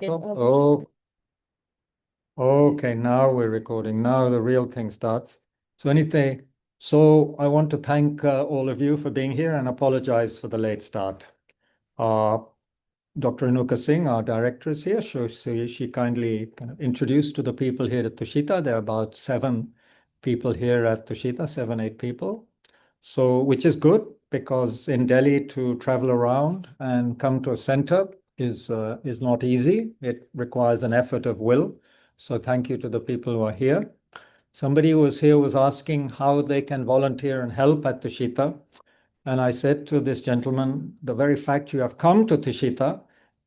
Oh, okay. Now we're recording. Now the real thing starts. So I want to thank all of you for being here and apologize for the late start. Uh, Dr. Anuka Singh, our director, is here. So she kindly kind of introduced to the people here at Tushita. There are about 7 people here at Tushita, 7, 8 people. So, which is good because in Delhi to travel around and come to a center is not easy. It requires an effort of will. So thank you to the people who are here. Somebody who was here was asking how they can volunteer and help at Tushita. And I said to this gentleman, the very fact you have come to Tushita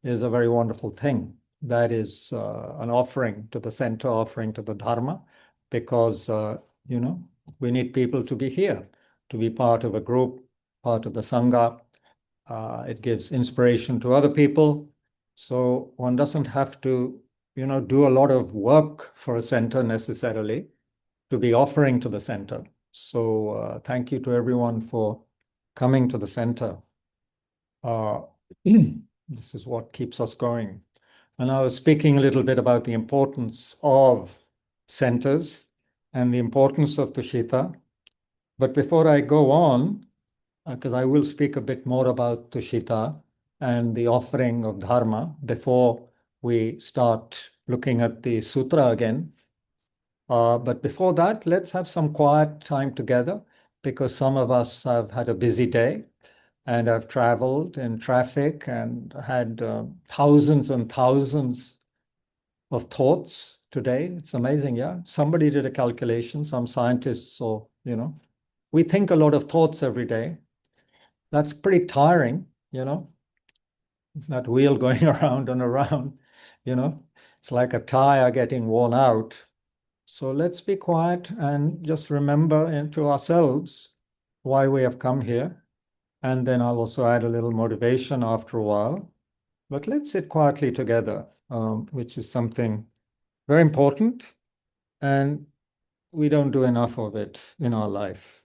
is a very wonderful thing. That is an offering to the center, offering to the Dharma, because, we need people to be here, to be part of a group, part of the Sangha. It gives inspiration to other people. So one doesn't have to, do a lot of work for a center necessarily to be offering to the center. So thank you to everyone for coming to the center. This is what keeps us going. And I was speaking a little bit about the importance of centers and the importance of Tushita. But before I go on, because I will speak a bit more about Tushita and the offering of Dharma before we start looking at the sutra again. But before that, let's have some quiet time together because some of us have had a busy day and have traveled in traffic and had thousands and thousands of thoughts today. It's amazing, yeah. Somebody did a calculation, some scientists, or, we think a lot of thoughts every day. That's pretty tiring, that wheel going around and around, It's like a tire getting worn out. So let's be quiet and just remember to ourselves why we have come here. And then I'll also add a little motivation after a while. But let's sit quietly together, which is something very important. And we don't do enough of it in our life.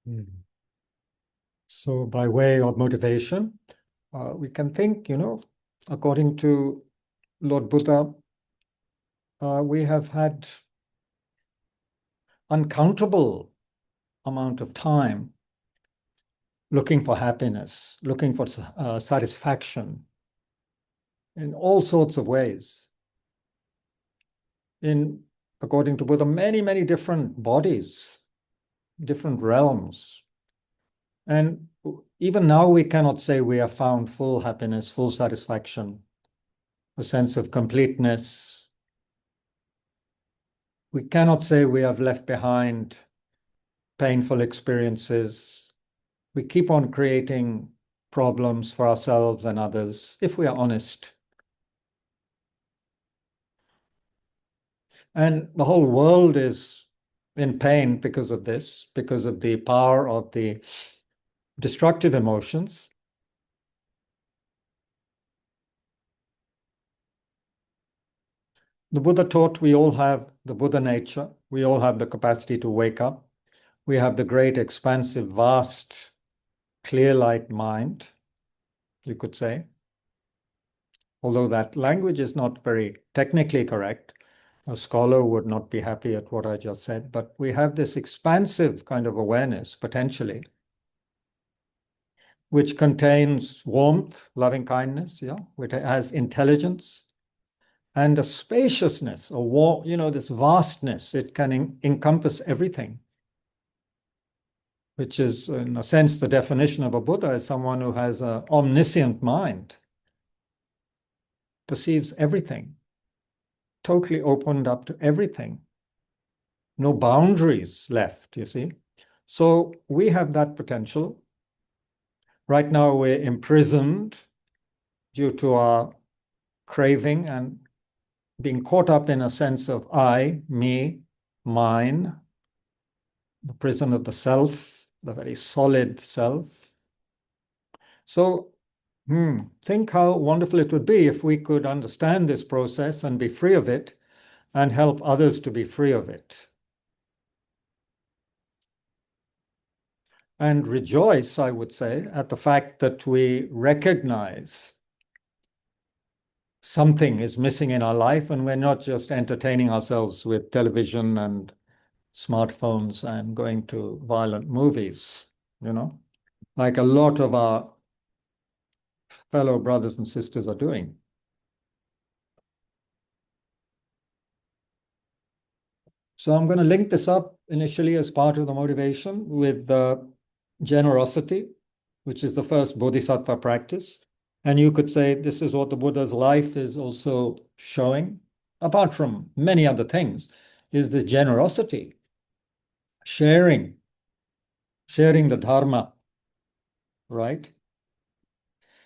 Mm. So by way of motivation, we can think, according to Lord Buddha, we have had uncountable amount of time looking for happiness, looking for satisfaction in all sorts of ways. According to Buddha, many, many different bodies, different realms. And even now, we cannot say we have found full happiness, full satisfaction, a sense of completeness. We cannot say we have left behind painful experiences. We keep on creating problems for ourselves and others, if we are honest. And the whole world is in pain because of this, because of the power of the destructive emotions. The Buddha taught we all have the Buddha nature. We all have the capacity to wake up. We have the great, expansive, vast, clear light mind, you could say. Although that language is not very technically correct. A scholar would not be happy at what I just said, but we have this expansive kind of awareness, potentially, which contains warmth, loving kindness, yeah, which has intelligence, and a spaciousness, a war, this vastness. It can encompass everything, which is, in a sense, the definition of a Buddha is someone who has an omniscient mind, perceives everything, totally opened up to everything, no boundaries left, you see. So we have that potential. Right now, we're imprisoned due to our craving and being caught up in a sense of I, me, mine, the prison of the self, the very solid self. So think how wonderful it would be if we could understand this process and be free of it and help others to be free of it. And rejoice, I would say, at the fact that we recognize something is missing in our life and we're not just entertaining ourselves with television and smartphones and going to violent movies, like a lot of our fellow brothers and sisters are doing. So I'm going to link this up initially as part of the motivation with generosity, which is the first bodhisattva practice. And you could say this is what the Buddha's life is also showing, apart from many other things, is this generosity, sharing the Dharma, right?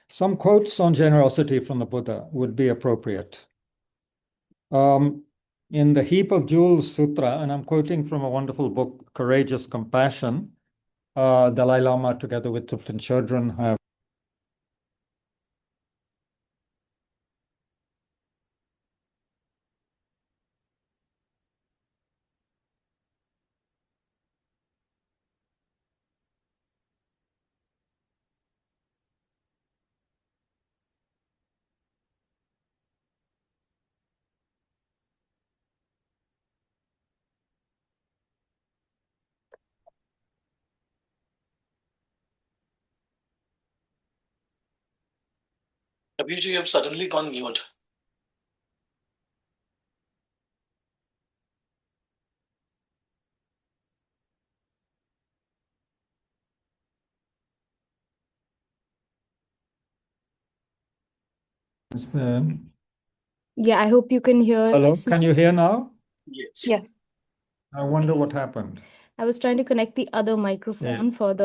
Some quotes on generosity from the Buddha would be appropriate. In the Heap of Jewels Sutra, and I'm quoting from a wonderful book, Courageous Compassion, Dalai Lama, together with Tibetan children, have Kabir Ji, you have suddenly gone mute. Yeah, I hope you can hear Hello, us can now. you hear now? Yes. Yeah, I wonder what happened. I was trying to connect the other microphone for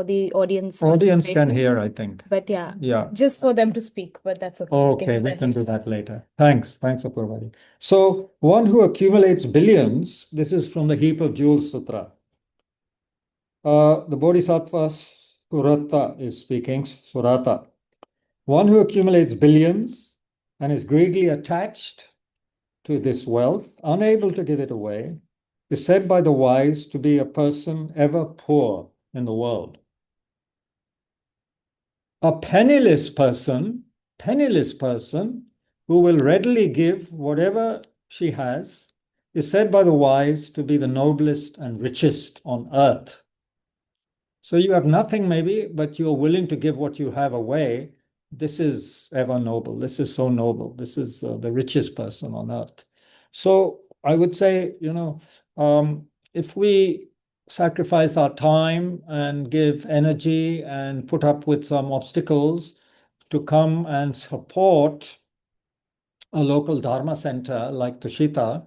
the audience. Audience can hear, I think. But yeah, Yeah. just for them to speak, but that's okay. Okay, we can do that later. Thanks, Apurvali. So one who accumulates billions, this is from the Heap of Jewels Sutra. The Bodhisattva Surata is speaking, Surata. One who accumulates billions and is greedily attached to this wealth, unable to give it away, is said by the wise to be a person ever poor in the world. A penniless person who will readily give whatever she has is said by the wise to be the noblest and richest on earth. So you have nothing maybe, but you're willing to give what you have away. This is ever noble. This is so noble. This is the richest person on earth. So I would say, if we sacrifice our time and give energy and put up with some obstacles to come and support a local Dharma center like Tushita,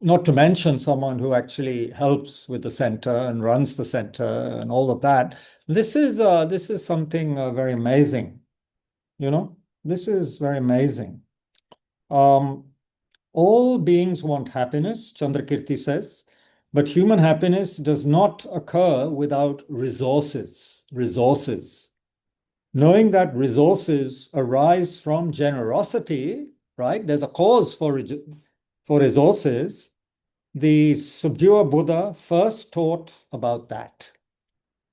not to mention someone who actually helps with the center and runs the center and all of that. This is something very amazing. This is very amazing. All beings want happiness, Chandrakirti says, but human happiness does not occur without resources. Knowing that resources arise from generosity right? There's a cause for resources. The Subjiva Buddha first taught about that.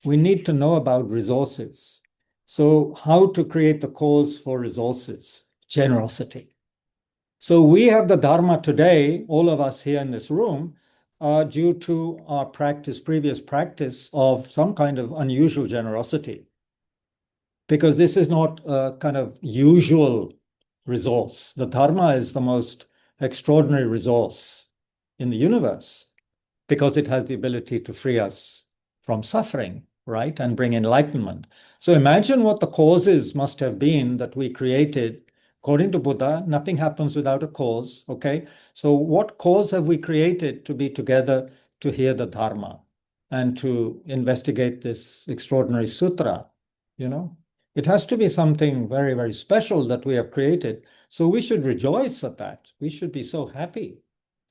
We need to know about resources. So how to create the cause for resources? Generosity. So we have the Dharma today, all of us here in this room, due to our previous practice of some kind of unusual generosity. Because this is not a kind of usual resource. The Dharma is the most extraordinary resource in the universe because it has the ability to free us from suffering, right? And bring enlightenment. So imagine what the causes must have been that we created. According to Buddha, nothing happens without a cause, okay? So what cause have we created to be together to hear the Dharma and to investigate this extraordinary sutra, you know? It has to be something very, very special that we have created. So we should rejoice at that. We should be so happy,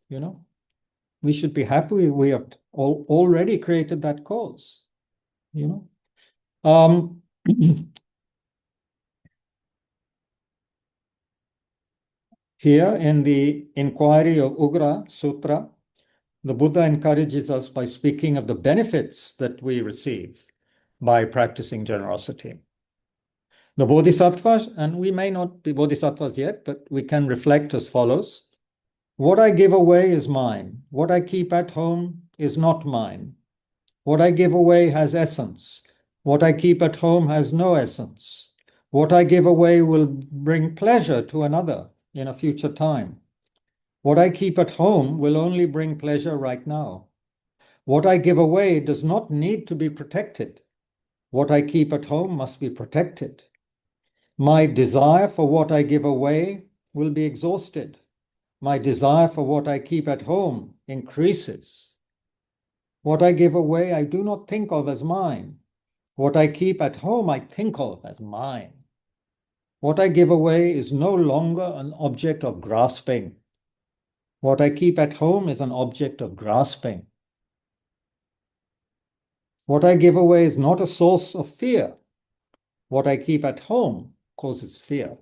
you know? We should be happy we have already created that cause, you know? Here in the Inquiry of Ugra Sutra, the Buddha encourages us by speaking of the benefits that we receive by practicing generosity. The Bodhisattvas, and we may not be Bodhisattvas yet, but we can reflect as follows. What I give away is mine. What I keep at home is not mine. What I give away has essence. What I keep at home has no essence. What I give away will bring pleasure to another in a future time. What I keep at home will only bring pleasure right now. What I give away does not need to be protected. What I keep at home must be protected. My desire for what I give away will be exhausted. My desire for what I keep at home increases. What I give away, I do not think of as mine. What I keep at home, I think of as mine. What I give away is no longer an object of grasping. What I keep at home is an object of grasping. What I give away is not a source of fear. What I keep at home causes fear.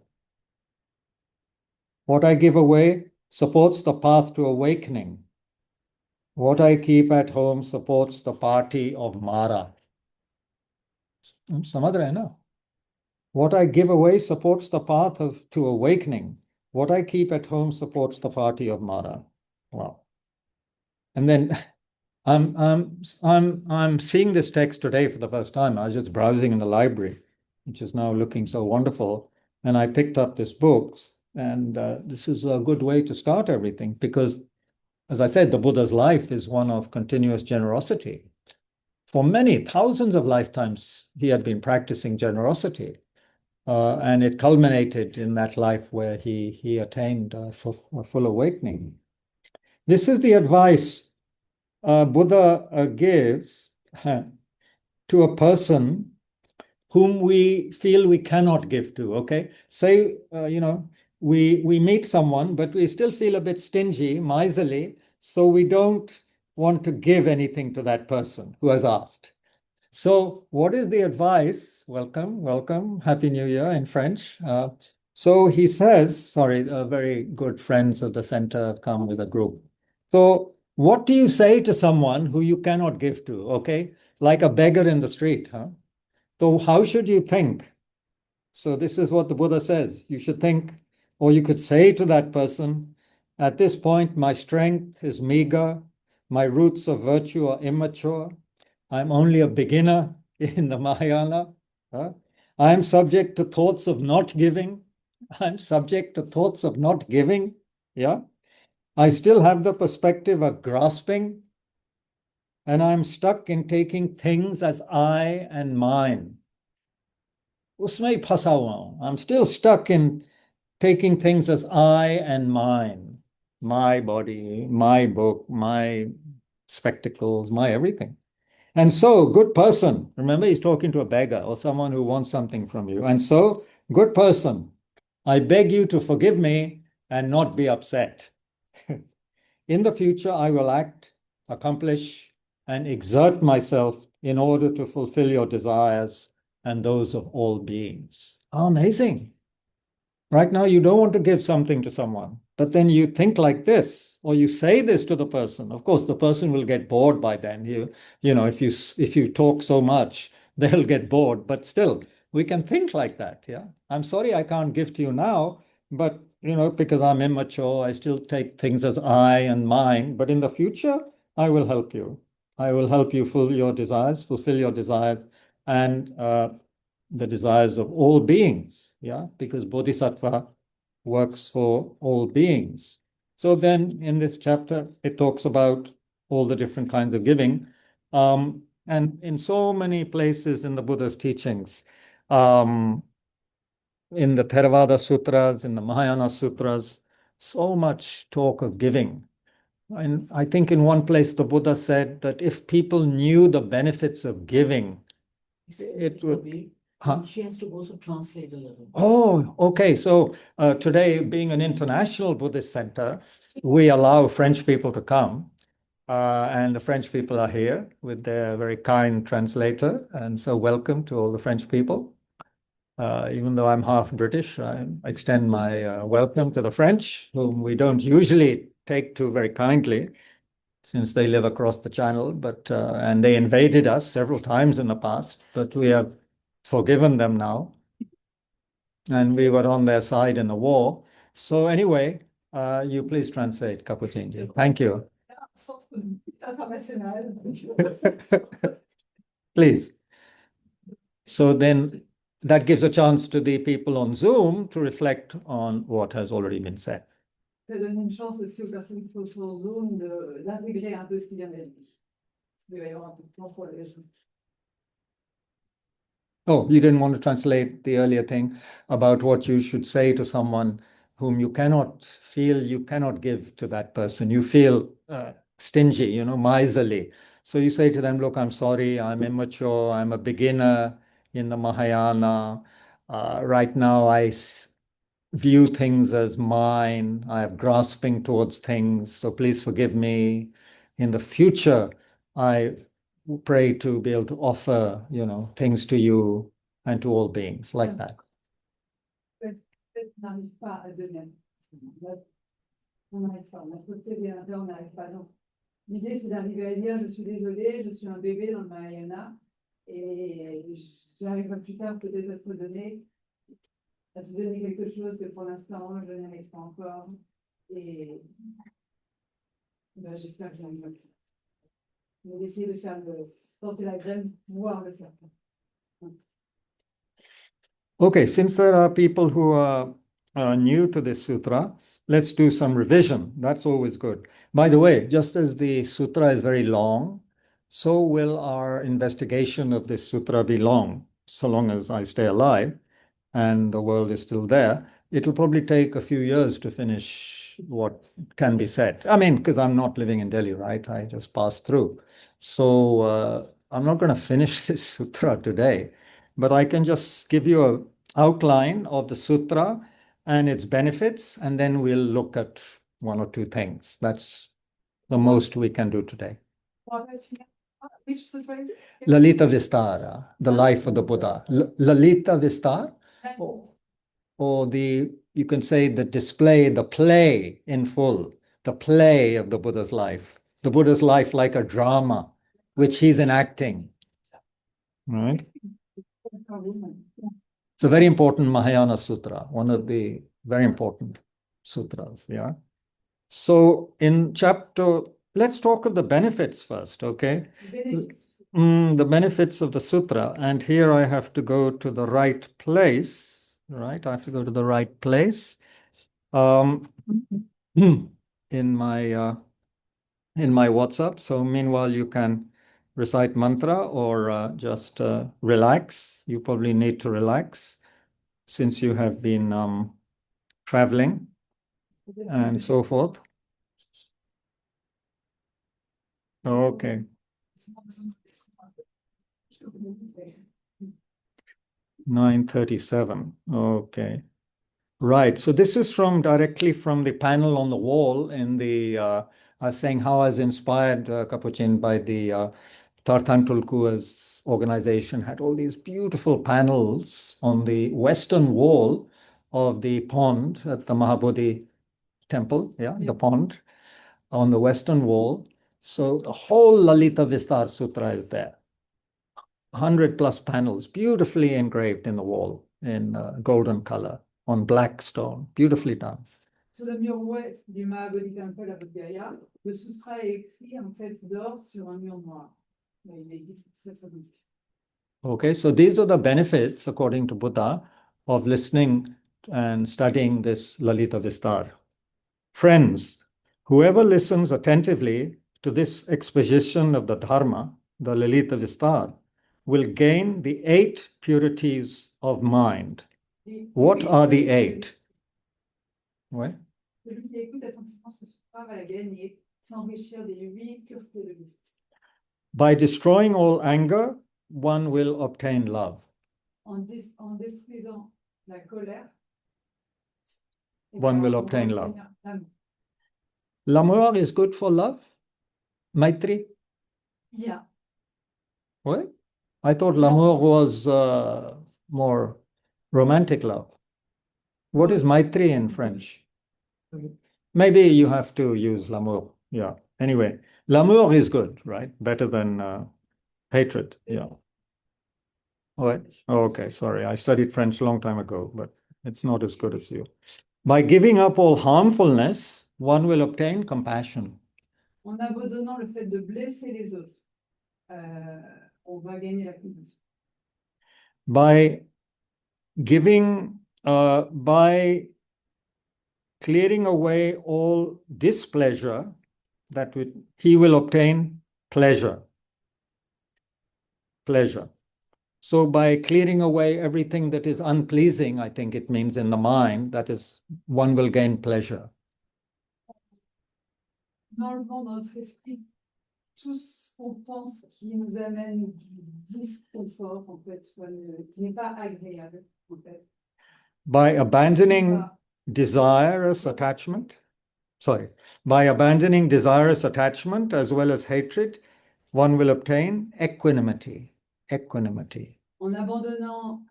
What I give away supports the path to awakening. What I keep at home supports the party of Mara. समझ रहे हैं ना? What I give away supports the path to awakening. What I keep at home supports the party of Mara. Wow. And then I'm seeing this text today for the first time. I was just browsing in the library, which is now looking so wonderful. And I picked up this book, and this is a good way to start everything because, as I said, the Buddha's life is one of continuous generosity. For many thousands of lifetimes, he had been practicing generosity. And it culminated in that life where he attained a full awakening. This is the advice Buddha gives to a person whom we feel we cannot give to, okay? Say, we meet someone, but we still feel a bit stingy, miserly, so we don't want to give anything to that person who has asked. So what is the advice? Welcome, welcome, Happy New Year in French. So he says, very good friends of the center have come with a group. So what do you say to someone who you cannot give to, okay? Like a beggar in the street, huh? So how should you think? So this is what the Buddha says. You should think, or you could say to that person, at this point, my strength is meager, my roots of virtue are immature, I'm only a beginner in the Mahayana. Huh? I'm subject to thoughts of not giving. I'm subject to thoughts of not giving. Yeah. I still have the perspective of grasping, and I'm stuck in taking things as I and mine. उसमें ही फंसा हुआ हूं. I'm still stuck in taking things as I and mine. My body, my book, my spectacles, my everything. And so, good person, remember he's talking to a beggar or someone who wants something from you. And so, good person, I beg you to forgive me and not be upset. In the future, I will act, accomplish, and exert myself in order to fulfill your desires and those of all beings. How amazing. Right now, you don't want to give something to someone, but then you think like this, or you say this to the person. Of course, the person will get bored by then. You know, if you talk so much, they'll get bored. But still, we can think like that. Yeah, I'm sorry I can't give to you now, but you know, because I'm immature, I still take things as I and mine. But in the future, I will help you. I will help you fulfill your desires, and the desires of all beings, yeah, because Bodhisattva works for all beings. So then in this chapter, it talks about all the different kinds of giving. And in so many places in the Buddha's teachings, um, in the Theravada Sutras, in the Mahayana Sutras, so much talk of giving. And I think in one place the Buddha said that if people knew the benefits of giving, it would. Huh? She has to also translate a little. Oh, okay. So today, being an international Buddhist center, we allow French people to come. And the French people are here with their very kind translator. And so, welcome to all the French people. Even though I'm half British, I extend my welcome to the French, whom we don't usually take to very kindly, since they live across the channel. But and they invaded us several times in the past, but we have forgiven them now. And we were on their side in the war. So anyway, you please translate, Capuchin. Thank you. Please. So then that gives a chance to the people on Zoom to reflect on what has already been said. Ça donne une chance aussi aux personnes qui sont sur Zoom d'intégrer un peu ce qui vient d'être dit. Il va y avoir un peu de temps pour les gens. Oh, you didn't want to translate the earlier thing about what you should say to someone whom you cannot give to that person. You feel stingy, you know, miserly. So you say to them, look, I'm sorry, I'm immature, I'm a beginner in the Mahayana. Right now, view things as mine. I am grasping towards things, so please forgive me. In the future, I pray to be able to offer, you know, things to you and to all beings like that. Peut-être n'arrive pas à donner. On n'arrive pas. On a procédé un peu, on n'arrive pas. Donc, l'idée, c'est d'arriver à dire, je suis désolée, je suis un bébé dans le Mahayana et j'arriverai plus tard peut-être à te donner, à te donner quelque chose que pour l'instant, je n'arrive pas encore. Et ben, j'espère que j'arriverai plus. Mais d'essayer de faire tenter la graine, pouvoir le faire. Okay, since there are people who are new to this sutra, let's do some revision. That's always good. By the way, just as the sutra is very long, so will our investigation of this sutra be long, so long as I stay alive and the world is still there. It'll probably take a few years to finish what can be said. I mean, because I'm not living in Delhi, right? I just passed through. So I'm not going to finish this sutra today, but I can just give you an outline of the sutra and its benefits, and then we'll look at one or two things. That's the most we can do today. Which sutra is it? Lalitavistara, the life of the Buddha. Lalitavistara, or you can say the display, the play in full, the play of the Buddha's life like a drama, which he's enacting. Right? It's a very important Mahayana Sutra, one of the very important sutras. Yeah. So in chapter, let's talk of the benefits first, okay? The benefits of the sutra. And here I have to go to the right place, right? I have to go to the right place in my WhatsApp. So meanwhile, you can recite mantra or just relax. You probably need to relax since you have been traveling and so forth. Okay. 9:37. Okay. Right. So this is directly from the panel on the wall in the saying how I was inspired, Capuchin, by the Tartan Tulku's organization had all these beautiful panels on the western wall of the pond at the Mahabodhi temple, the Yeah. pond on the western wall. So the whole Lalitavistara Sutra is there. 100+ panels, beautifully engraved in the wall in golden color on black stone, beautifully done. Sur le mur ouest du Mahabodhi Temple à Bodhgaya, le sutra est écrit en fait d'or sur un mur noir. Mais il existe très très bien. Okay, so these are the benefits, according to Buddha, of listening and studying this Lalitavistara. Friends, whoever listens attentively to this exposition of the Dharma, the Lalitavistara, will gain the 8 purities of mind. What are the 8? Ouais. Celui qui écoute attentivement ce sutra va gagner, s'enrichir des 8 puretés de l'esprit. By destroying all anger, one will obtain love. En détruisant la colère, One will on va obtain love. obtenir l'amour. L'amour is good for love? Maitri? Yeah. What? I thought l'amour was more romantic love. What is maitri in French? Maybe you have to use l'amour. Yeah. Anyway, l'amour is good, right? Better than hatred. Yeah. What? Oh, okay, sorry. I studied French a long time ago, but it's not as good as you. By giving up all harmfulness, one will obtain compassion. En abandonnant le fait de blesser les autres, on va gagner la compassion. By clearing away all displeasure, he will obtain pleasure. Pleasure. So by clearing away everything that is unpleasing, I think it means in the mind, that is, one will gain pleasure. En enlevant dans notre esprit tout ce qu'on pense qui nous amène du disconfort, en fait, qui n'est pas agréable, en fait. By abandoning desirous attachment, by abandoning desirous attachment as well as hatred, one will obtain equanimity. Equanimity. En abandonnant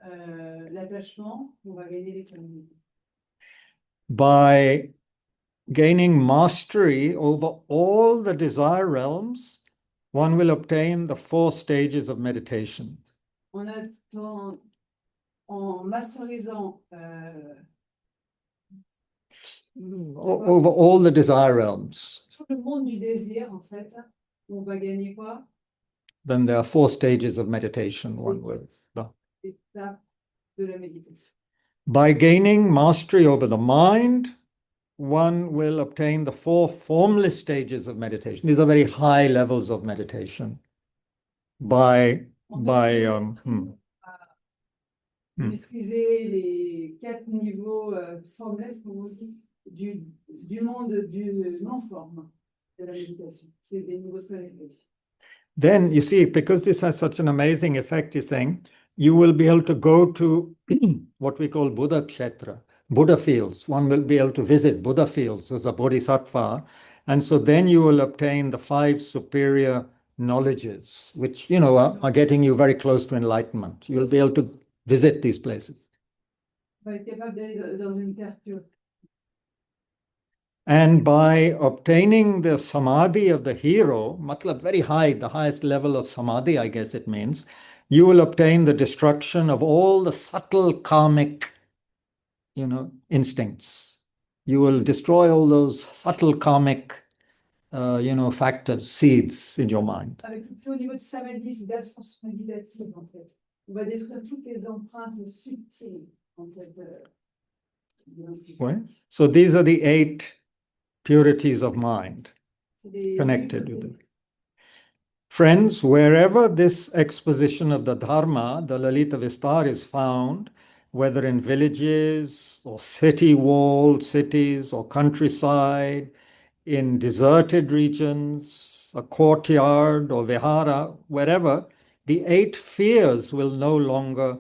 l'attachement, on va gagner l'équanimité. By gaining mastery over all the desire realms, one will obtain the 4 stages of meditation. En masterisant Over all the desire realms. tout le monde du désir, en fait, on va gagner quoi? Then there are 4 stages of meditation one will. Étape de la méditation. By gaining mastery over the mind, one will obtain the 4 formless stages of meditation. These are very high levels of meditation. Maîtriser les 4 niveaux formless, comme on dit, du monde du non-forme de la méditation. C'est des niveaux très élevés. Then you see, because this has such an amazing effect, he's saying, you will be able to go to what we call Buddha Kshetra, Buddha fields. One will be able to visit Buddha fields as a bodhisattva. And so then you will obtain the 5 superior knowledges, which, are getting you very close to enlightenment. You'll be able to visit these places. On va être capable d'aller dans une terre pure. And by obtaining the samadhi of the hero, matlab very high, the highest level of samadhi, I guess it means, you will obtain the destruction of all the subtle karmic, instincts. You will destroy all those subtle karmic, factors, seeds in your mind. Avec le plus haut niveau de samadhi, c'est d'absence méditative, en fait. On va détruire toutes les empreintes subtiles, en fait. Ouais. So these are the 8 purities of mind connected with it. Friends, wherever this exposition of the Dharma, the Lalitavistara, is found, whether in villages or city-walled cities or countryside, in deserted regions, a courtyard or vihara, wherever, the 8 fears will no longer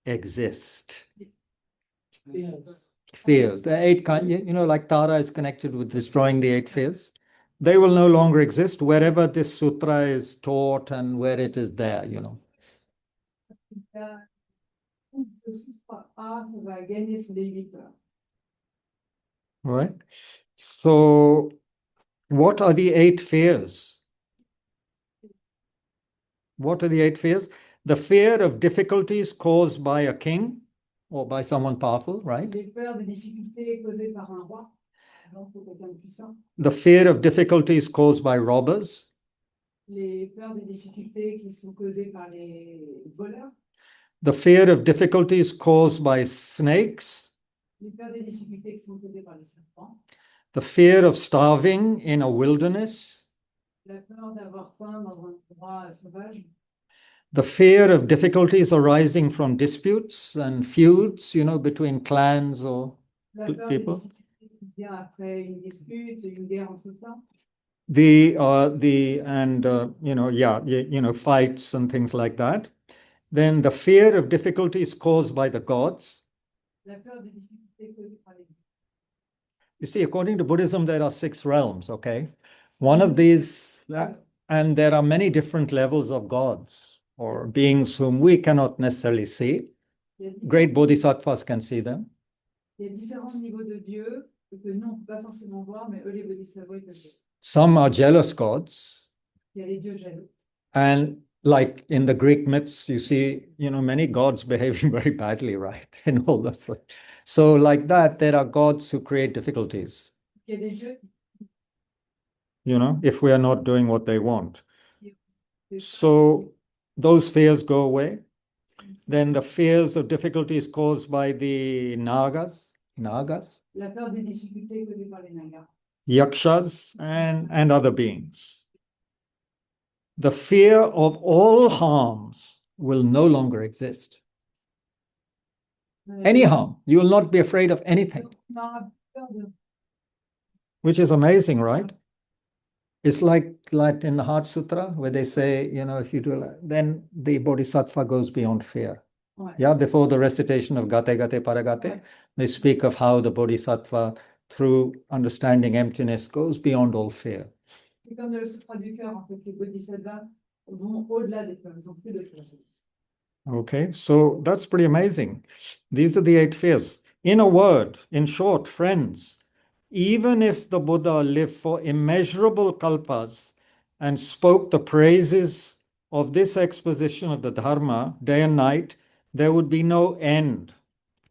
exist. Fears. The 8 like Tara is connected with destroying the 8 fears. They will no longer exist wherever this sutra is taught and where it is there, Ce sutra A, ça va gagner sur les 8 peurs. Right? So, what are the 8 fears? What are the 8 fears? The fear of difficulties caused by a king or by someone powerful, right? Les peurs des difficultés causées par un roi, donc pour quelqu'un de puissant. The fear of difficulties caused by robbers. Les peurs des difficultés qui sont causées par les voleurs. The fear of difficulties caused by snakes. Les peurs des difficultés qui sont causées par les serpents. The fear of starving in a wilderness. La peur d'avoir faim dans un endroit sauvage. The fear of difficulties arising from disputes and feuds, between clans or La peur des people. difficultés qui vient après une dispute, une guerre entre clans. Fights and things like that. Then the fear of difficulties caused by the gods. La peur des difficultés causées par les You see, according to Buddhism, there are 6 realms, okay? One of these, and there are many different levels of gods or beings whom we cannot necessarily see. Great bodhisattvas can see them. Il y a différents niveaux de Dieu que nous, on ne peut pas forcément voir, mais eux, les bodhisattvas, ils peuvent voir. Some are jealous gods. Il y a les dieux jaloux. And like in the Greek myths, you see, many gods behaving very badly, right? In all the So like that, there are gods who create difficulties, Il y a des dieux if we are not doing what they want. qui So those fears go away. Then the fears of difficulties caused by the nagas, La peur des difficultés causées par les nagas. yakshas, and other beings. The fear of all harms will no longer exist. Any harm. You will not be afraid of anything, On aura peur de which is amazing, right? It's like in the Heart Sutra, where they say, if you do that, then the bodhisattva goes beyond fear. Ouais. Yeah, before the recitation of Gate Gate Paragate, they speak of how the bodhisattva, through understanding emptiness, goes beyond all fear. C'est comme dans le sutra du cœur, en fait, les bodhisattvas vont au-delà des peurs, ils n'ont plus de peur. Okay, so that's pretty amazing. These are the 8 fears. In a word, in short, friends, even if the Buddha lived for immeasurable kalpas and spoke the praises of this exposition of the Dharma day and night, there would be no end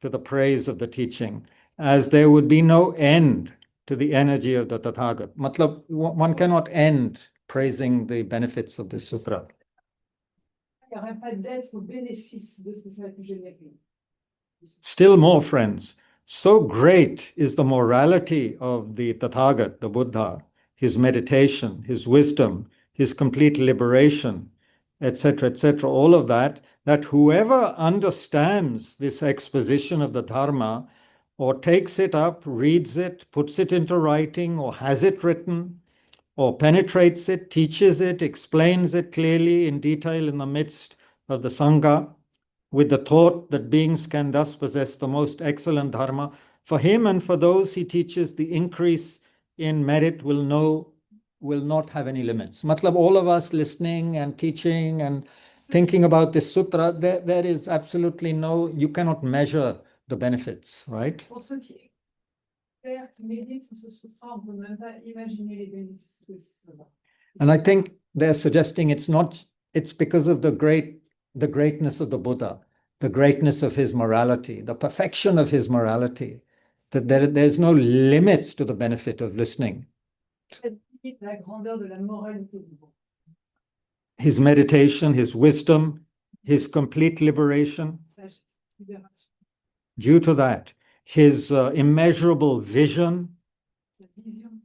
to the praise of the teaching, as there would be no end to the energy of the Tathagat. Matlab, one cannot end praising the benefits of this sutra. Il n'y aurait pas d'être au bénéfice de ce que ça a pu générer. Still more, friends, so great is the morality of the Tathagat, the Buddha, his meditation, his wisdom, his complete liberation, etc., all of that whoever understands this exposition of the Dharma or takes it up, reads it, puts it into writing, or has it written, or penetrates it, teaches it, explains it clearly in detail in the midst of the Sangha, with the thought that beings can thus possess the most excellent Dharma, for him and for those he teaches, the increase in merit will not have any limits. Matlab, all of us listening and teaching and thinking about this sutra, there is absolutely you cannot measure the benefits, right? Pour ceux qui méditent sur ce sutra, on ne peut même pas imaginer les bénéfices que ça va. And I think they're suggesting it's because of the greatness of the Buddha, the greatness of his morality, the perfection of his morality, that there's no limits to the benefit of listening. La grandeur de la moralité du Bouddha. His meditation, his wisdom, his complete liberation. Sa libération, Due to that, his immeasurable vision, sa vision,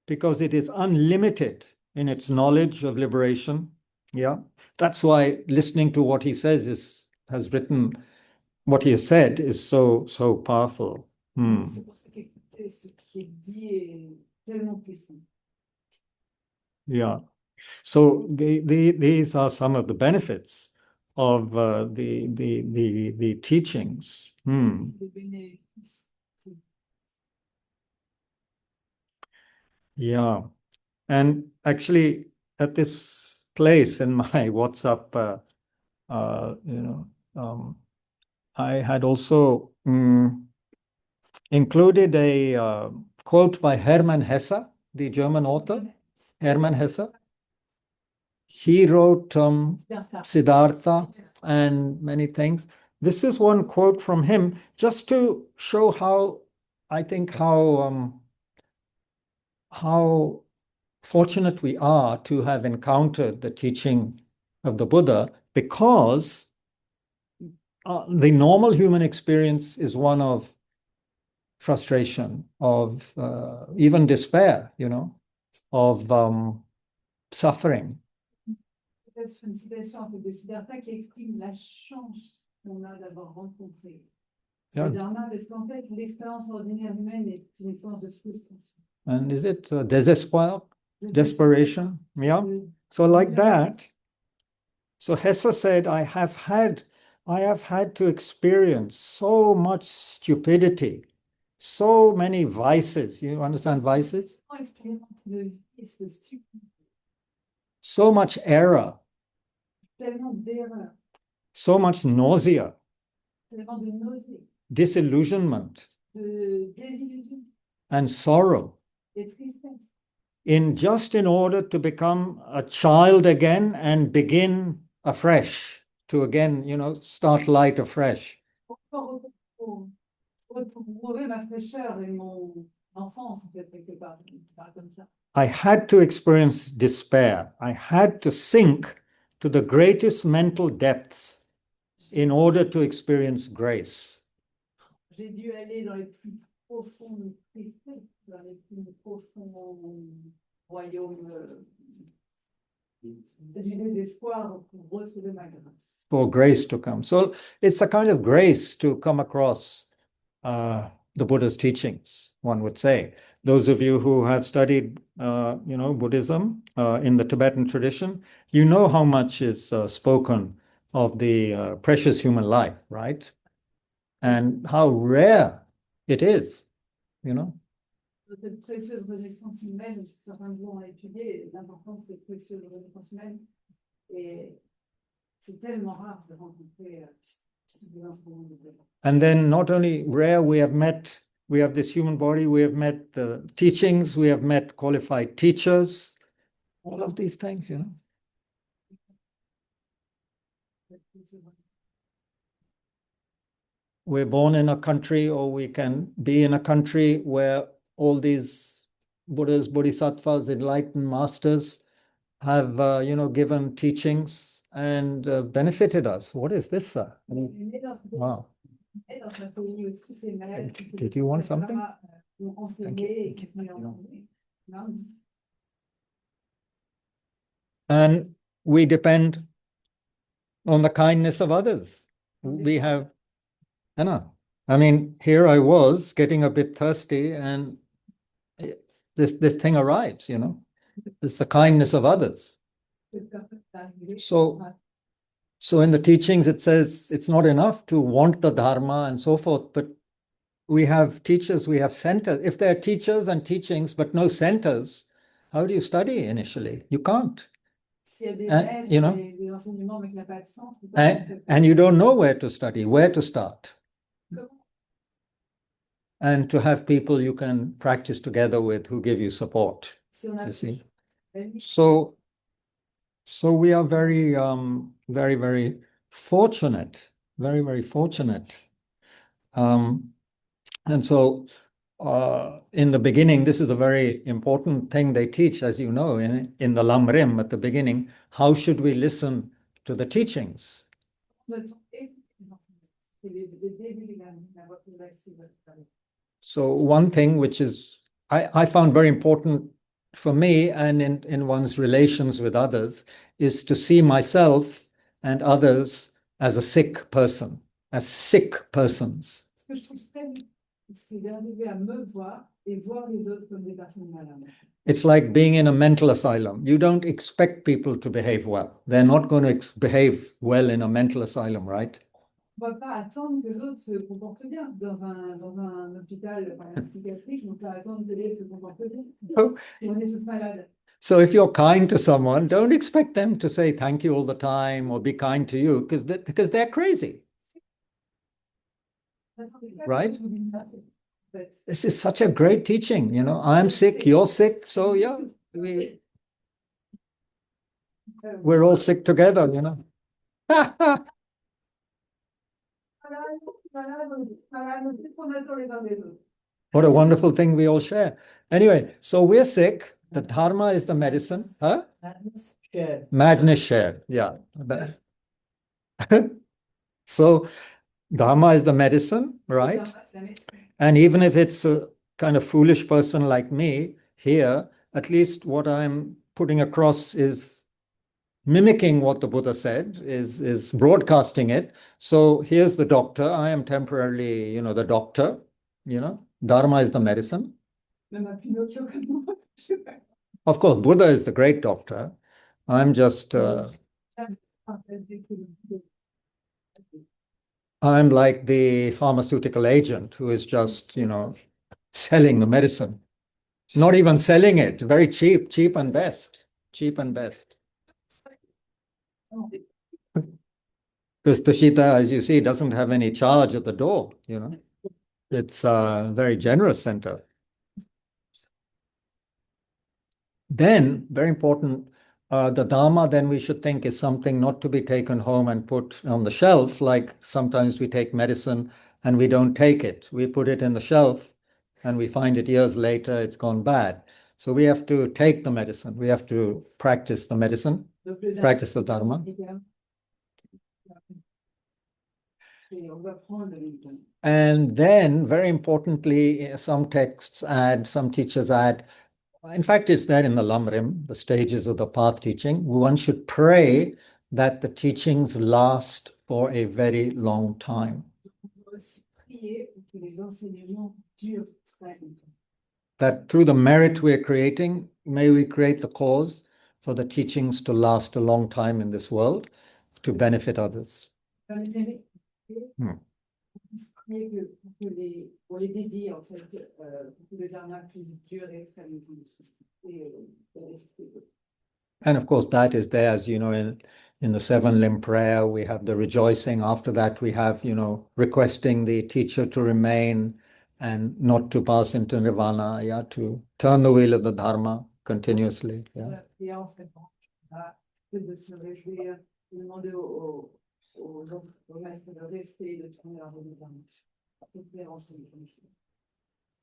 because it is unlimited in its knowledge of liberation. Yeah, that's why listening to what he says what he has said is so powerful. c'est pour ça qu'écouter ce qui est dit est tellement puissant. Yeah. So these are some of the benefits of the teachings. Les bénéfices. Yeah. And actually, at this place in my WhatsApp, I had also included a quote by Hermann Hesse, the German author, Hermann Hesse. He wrote Siddhartha and many things. This is one quote from him, just to show how, I think, how fortunate we are to have encountered the teaching of the Buddha, because the normal human experience is one of frustration, of even despair, of suffering. C'est une citation en fait, de Siddhartha qui exprime la chance qu'on a d'avoir rencontré le Dharma, parce qu'en fait, l'expérience ordinaire humaine est une expérience de frustration. And is it désespoir, desperation? Yeah. So like that. So Hesse said, I have had to experience so much stupidity, so many vices. You understand vices? So much error, so much nausea, disillusionment, and sorrow, in order to become a child again and begin afresh, to again, start light afresh. I had to experience despair. I had to sink to the greatest mental depths in order to experience grace. J'ai dû aller dans les plus profondes tristesses, dans les plus profonds royaumes du désespoir pour retrouver ma grâce. For grace to come. So it's a kind of grace to come across the Buddha's teachings, one would say. Those of you who have studied, Buddhism in the Tibetan tradition, you know how much is spoken of the precious human life, right? And how rare it is, Cette précieuse renaissance humaine, certains vont étudier l'importance de cette précieuse renaissance humaine, et c'est tellement rare de rencontrer des instruments de Buddha. And then not only rare, we have this human body, we have met the teachings, we have met qualified teachers, all of these things, We're born in a country, or we can be in a country where all these Buddhas, Bodhisattvas, enlightened masters have, given teachings and benefited us. What is this, sir? Wow. Did you want something? Thank you. And we depend on the kindness of others. We have, I mean, here I was getting a bit thirsty, and this thing arrives, It's the kindness of others. So in the teachings, it says it's not enough to want the Dharma and so forth, but we have teachers, we have centers. If there are teachers and teachings, but no centers, how do you study initially? You can't. And you don't know where to study, where to start. And to have people you can practice together with who give you support, you see. So we are very, very, very fortunate, very, very fortunate. And so in the beginning, this is a very important thing they teach, as you know, in the Lamrim at the beginning. How should we listen to the teachings? So one thing which is I found very important for me and in one's relations with others is to see myself and others as a sick person, as sick persons. It's like being in a mental asylum. You don't expect people to behave well. They're not going to behave well in a mental asylum, right? On ne va pas attendre que l'autre se comporte bien dans un hôpital psychiatrique. On ne peut pas attendre que l'autre se comporte bien. No. On est tous malades. So if you're kind to someone, don't expect them to say thank you all the time or be kind to you, because they're crazy. Right? This is such a great teaching, you know. I'm sick, you're sick, so yeah, we're all sick together, you know. What a wonderful thing we all share. Anyway, so we're sick. The Dharma is the medicine. Huh? Madness shared. Madness shared. Yeah. So Dharma is the medicine, right? And even if it's a kind of foolish person like me here, at least what I'm putting across is mimicking what the Buddha said, is broadcasting it. So here's the doctor. I am temporarily, you know, the doctor, you know. Dharma is the medicine. Of course, Buddha is the great doctor. I'm just, I'm like the pharmaceutical agent who is just, you know, selling the medicine. Not even selling it, very cheap, cheap and best, cheap and best. Because Tushita, as you see, doesn't have any charge at the door, you know. It's a very generous center. Then, very important, the Dharma, then we should think is something not to be taken home and put on the shelf, like sometimes we take medicine and we don't take it. We put it in the shelf and we find it years later, it's gone bad. So we have to take the medicine. We have to practice the medicine, practice the Dharma. And then, very importantly, some texts add, some teachers add, in fact, it's there in the Lamrim, the stages of the path teaching. One should pray that the teachings last for a very long time. That through the merit we're creating, may we create the cause for the teachings to last a long time in this world, to benefit others. And of course, that is there, as you know, in the seven limb prayer, we have the rejoicing. After that, we have, you know, requesting the teacher to remain and not to pass into nirvana, yeah, to turn the wheel of the Dharma continuously. Yeah.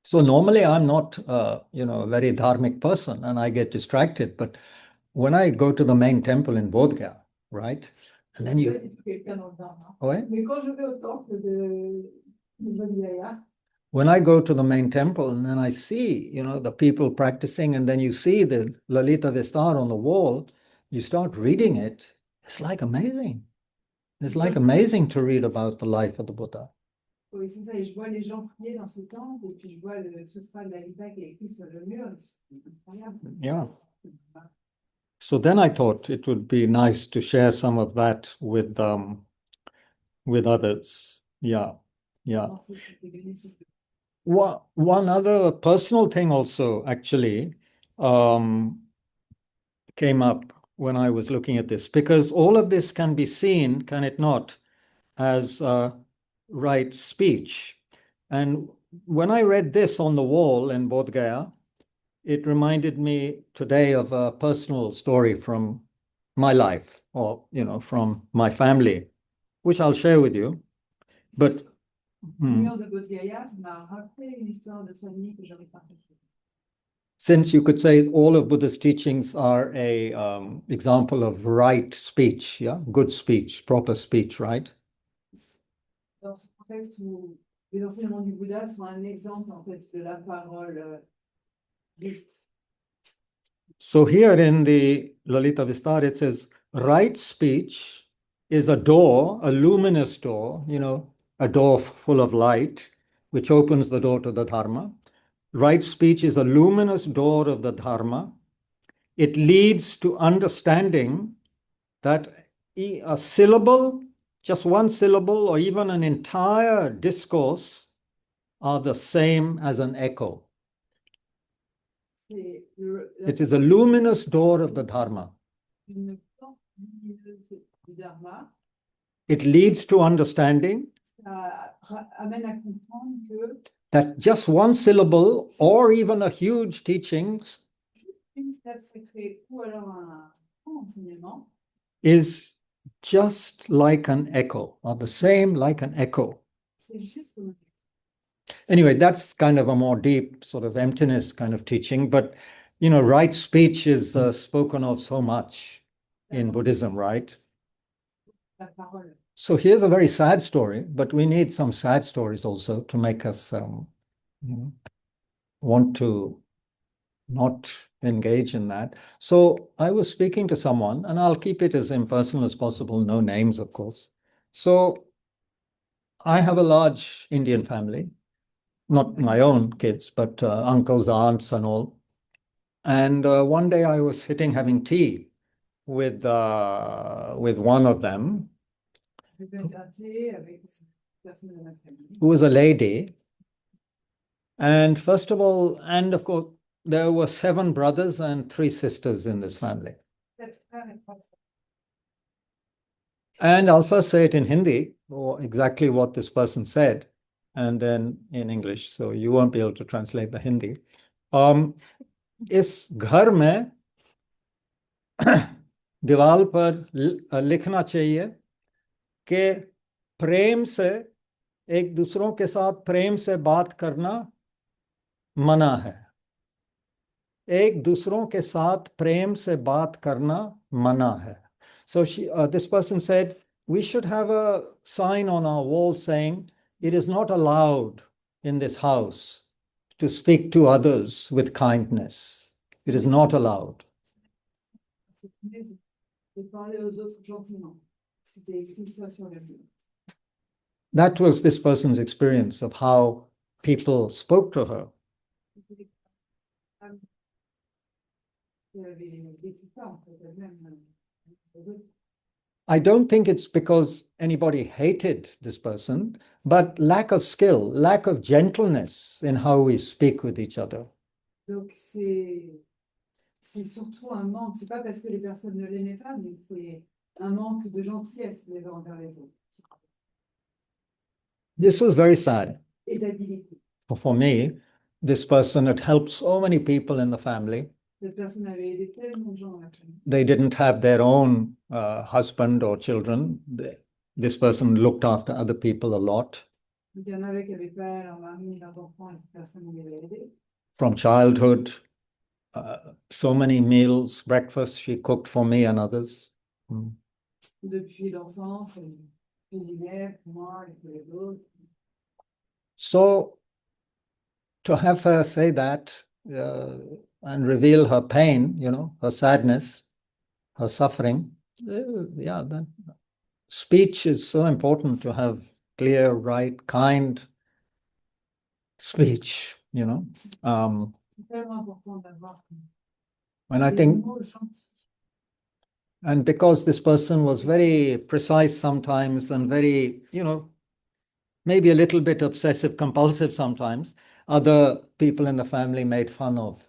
So normally I'm not, you know, a very dharmic person and I get distracted. But when I go to the main temple in Bodhgaya, right? And then you... When I go to the main temple and then I see, you know, the people practicing, and then you see the Lalitavistara on the wall, you start reading it, it's like amazing. It's like amazing to read about the life of the Buddha. Oui, c'est ça, et je vois les gens prier dans ce temple, et puis je vois le Sutra de Lalita qui est écrit sur le mur, c'est incroyable. Yeah. So then I thought it would be nice to share some of that with others. Yeah, yeah. One other personal thing also actually came up when I was looking at this, because all of this can be seen, can it not, as right speech. And when I read this on the wall in Bodhgaya, it reminded me today of a personal story from my life, or, you know, from my family, which I'll share with you. But since you could say all of Buddha's teachings are a example of right speech, yeah, good speech, proper speech, right? Dans ce contexte où les enseignements du Bouddha sont un exemple en fait de la parole juste. So here in the Lalitavistara, it says, right speech is a door, a luminous door, you know, a door full of light, which opens the door to the Dharma. Right speech is a luminous door of the Dharma. It leads to understanding that a syllable, just one syllable, or even an entire discourse are the same as an echo. It is a luminous door of the Dharma. It leads to understanding. ça amène à comprendre que that just one syllable or even a huge teaching une step sacrée ou alors un enseignement is just like an echo, or the same like an echo. c'est juste comme Anyway, that's kind of a more deep sort of emptiness kind of teaching, but right speech is spoken of so much in Buddhism, right? la parole. So here's a very sad story, but we need some sad stories also to make us want to not engage in that. So I was speaking to someone, and I'll keep it as impersonal as possible, no names, of course. So I have a large Indian family, not my own kids, but uncles, aunts, and all. And one day I was sitting having tea with one of them, Je peux gratter avec une personne de ma famille. who was a lady. And first of all, and of course, there were 7 brothers and 3 sisters in this family. Cette frère et trois sœurs. And I'll first say it in Hindi, or exactly what this person said, and then in English. So you won't be able to translate the Hindi. इस घर में दीवार पर लिखना चाहिए कि प्रेम से एक दूसरों के साथ प्रेम से बात करना मना है. एक दूसरों के साथ प्रेम से बात करना मना है. So this person said, we should have a sign on our wall saying, it is not allowed in this house to speak to others with kindness. It is not allowed. De parler aux autres gentiment. C'était écrit ça sur le mur. That was this person's experience of how people spoke to her. Il avait vécu ça, en fait, elle-même. I don't think it's because anybody hated this person, but lack of skill, lack of gentleness in how we speak with each other. Donc c'est surtout un manque, c'est pas parce que les personnes ne l'aimaient pas, mais c'est un manque de gentillesse les uns envers les autres. This was very sad. Et d'habilité. For me, this person had helped so many people in the family. Cette personne avait aidé tellement de gens dans la famille. They didn't have their own husband or children. This person looked after other people a lot. Il y en avait qui n'avaient pas leur mari ni leurs enfants, et cette personne les avait aidés. From childhood, so many meals, breakfast she cooked for me and others. Depuis l'enfance, elle cuisinait pour moi et pour les autres. So to have her say that and reveal her pain, her sadness, her suffering, that speech is so important, to have clear, right, kind speech, C'est tellement important d'avoir And I des think, mots gentils. and because this person was very precise sometimes and very, maybe a little bit obsessive compulsive sometimes, other people in the family made fun of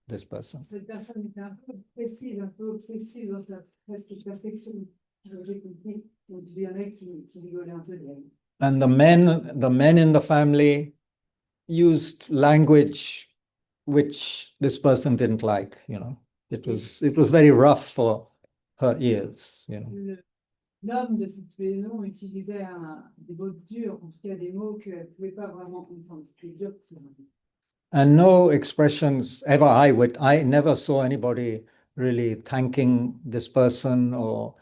this person. Cette personne était un peu précise, un peu obsessive dans sa perfection. J'ai compris. Donc il y en a qui rigolaient un peu d'elle. And the men in the family used language which this person didn't like, It was very rough for her ears, L'homme de cette maison utilisait des mots durs, en tout cas des mots qu'elle ne pouvait pas vraiment comprendre. C'était dur pour elle. And no expressions ever. I never saw anybody really thanking this person or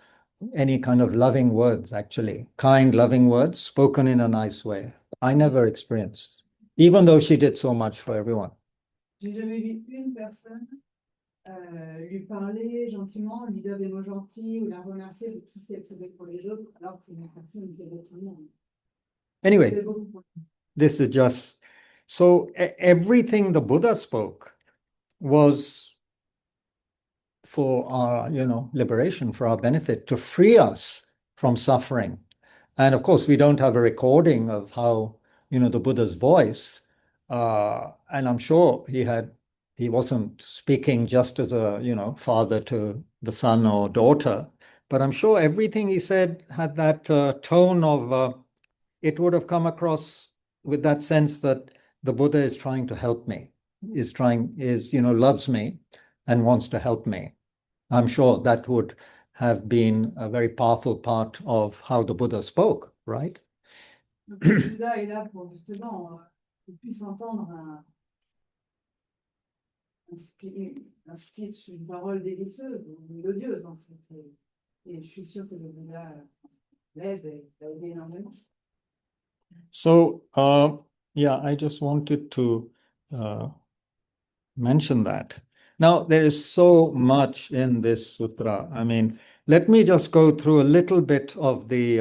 any kind of loving words, actually. Kind, loving words spoken in a nice way. I never experienced, even though she did so much for everyone. J'ai jamais vu une personne lui parler gentiment, lui dire des mots gentils ou la remercier de tout ce qu'elle faisait pour les autres, alors que c'est une personne qui aidait tout le monde. Anyway, C'est beaucoup pour lui. this is just, so everything the Buddha spoke was for our, liberation, for our benefit, to free us from suffering. And of course, we don't have a recording of how, the Buddha's voice, and I'm sure he wasn't speaking just as a, father to the son or daughter, but I'm sure everything he said had that tone of it would have come across with that sense that the Buddha is trying to help me, loves me and wants to help me. I'm sure that would have been a very powerful part of how the Buddha spoke, right? Donc, le Bouddha est là pour justement qu'on puisse entendre un speech, une parole délicieuse, mélodieuse en fait. Et je suis sûre que le Bouddha l'aide et l'a aidé énormément. So, yeah, I just wanted to mention that. Now, there is so much in this sutra. I mean, let me just go through a little bit of the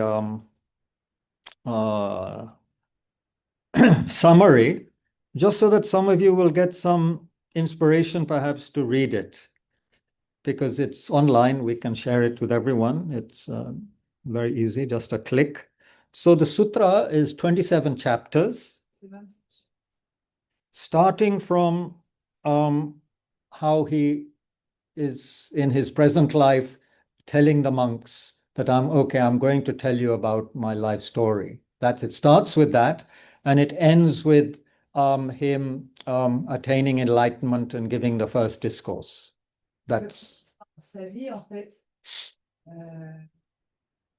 summary, just so that some of you will get some inspiration perhaps to read it, because it's online. We can share it with everyone. It's very easy, just a click. So the sutra is 27 chapters, starting from how he is in his present life telling the monks that I'm going to tell you about my life story. That it starts with that, and it ends with him attaining enlightenment and giving the first discourse. That's sa vie en fait.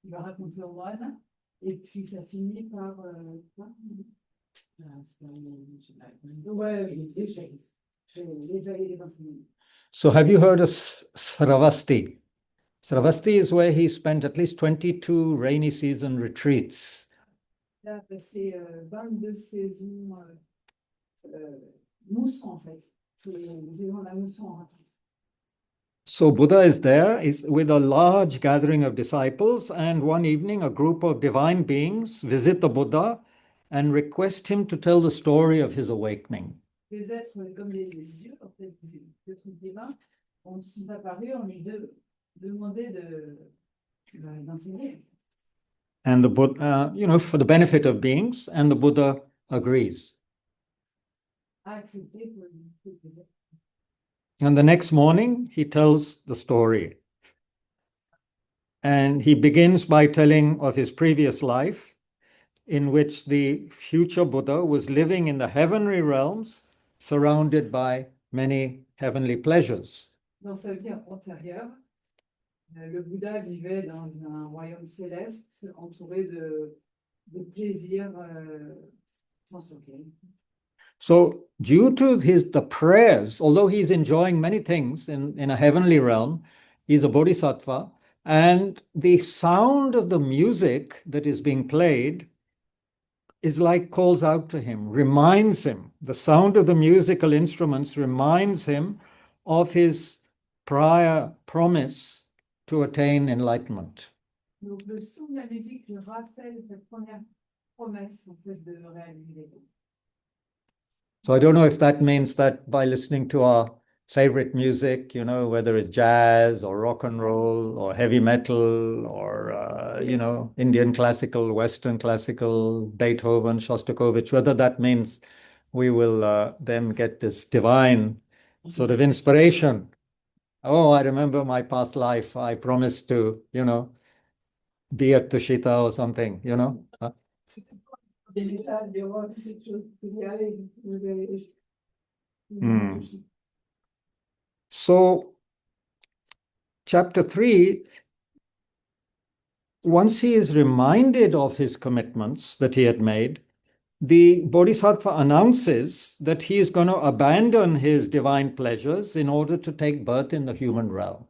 Il va raconter au moine, et puis ça finit par So have you heard of Sravasti? Sravasti is where he spent at least 22 rainy season retreats. Il a passé 22 saisons mousson en fait. C'est les saisons de la mousson en fait. So Buddha is there with a large gathering of disciples, and one evening a group of divine beings visit the Buddha and request him to tell the story of his awakening. Les êtres comme des dieux, en fait, des êtres divins, sont apparus en lui demander d'enseigner. And the Buddha, for the benefit of beings, and the Buddha agrees. Accepté pour le And the next morning, he tells the story. And he begins by telling of his previous life, in which the future Buddha was living in the heavenly realms, surrounded by many heavenly pleasures. Dans sa vie antérieure, le Bouddha vivait dans un royaume céleste entouré de plaisirs sensoriels. So due to the prayers, although he's enjoying many things in a heavenly realm, he's a bodhisattva, and the sound of the music that is being played is like calls out to him, reminds him, the sound of the musical instruments reminds him of his prior promise to attain enlightenment. Donc le son de la musique lui rappelle cette première promesse en fait de réaliser les bons. So I don't know if that means that by listening to our favorite music, whether it's jazz or rock and roll or heavy metal or, Indian classical, Western classical, Beethoven, Shostakovich, whether that means we will then get this divine sort of inspiration. Oh, I remember my past life. I promised to, be at Tushita or something, So, chapter 3, once he is reminded of his commitments that he had made, the Bodhisattva announces that he is going to abandon his divine pleasures in order to take birth in the human realm.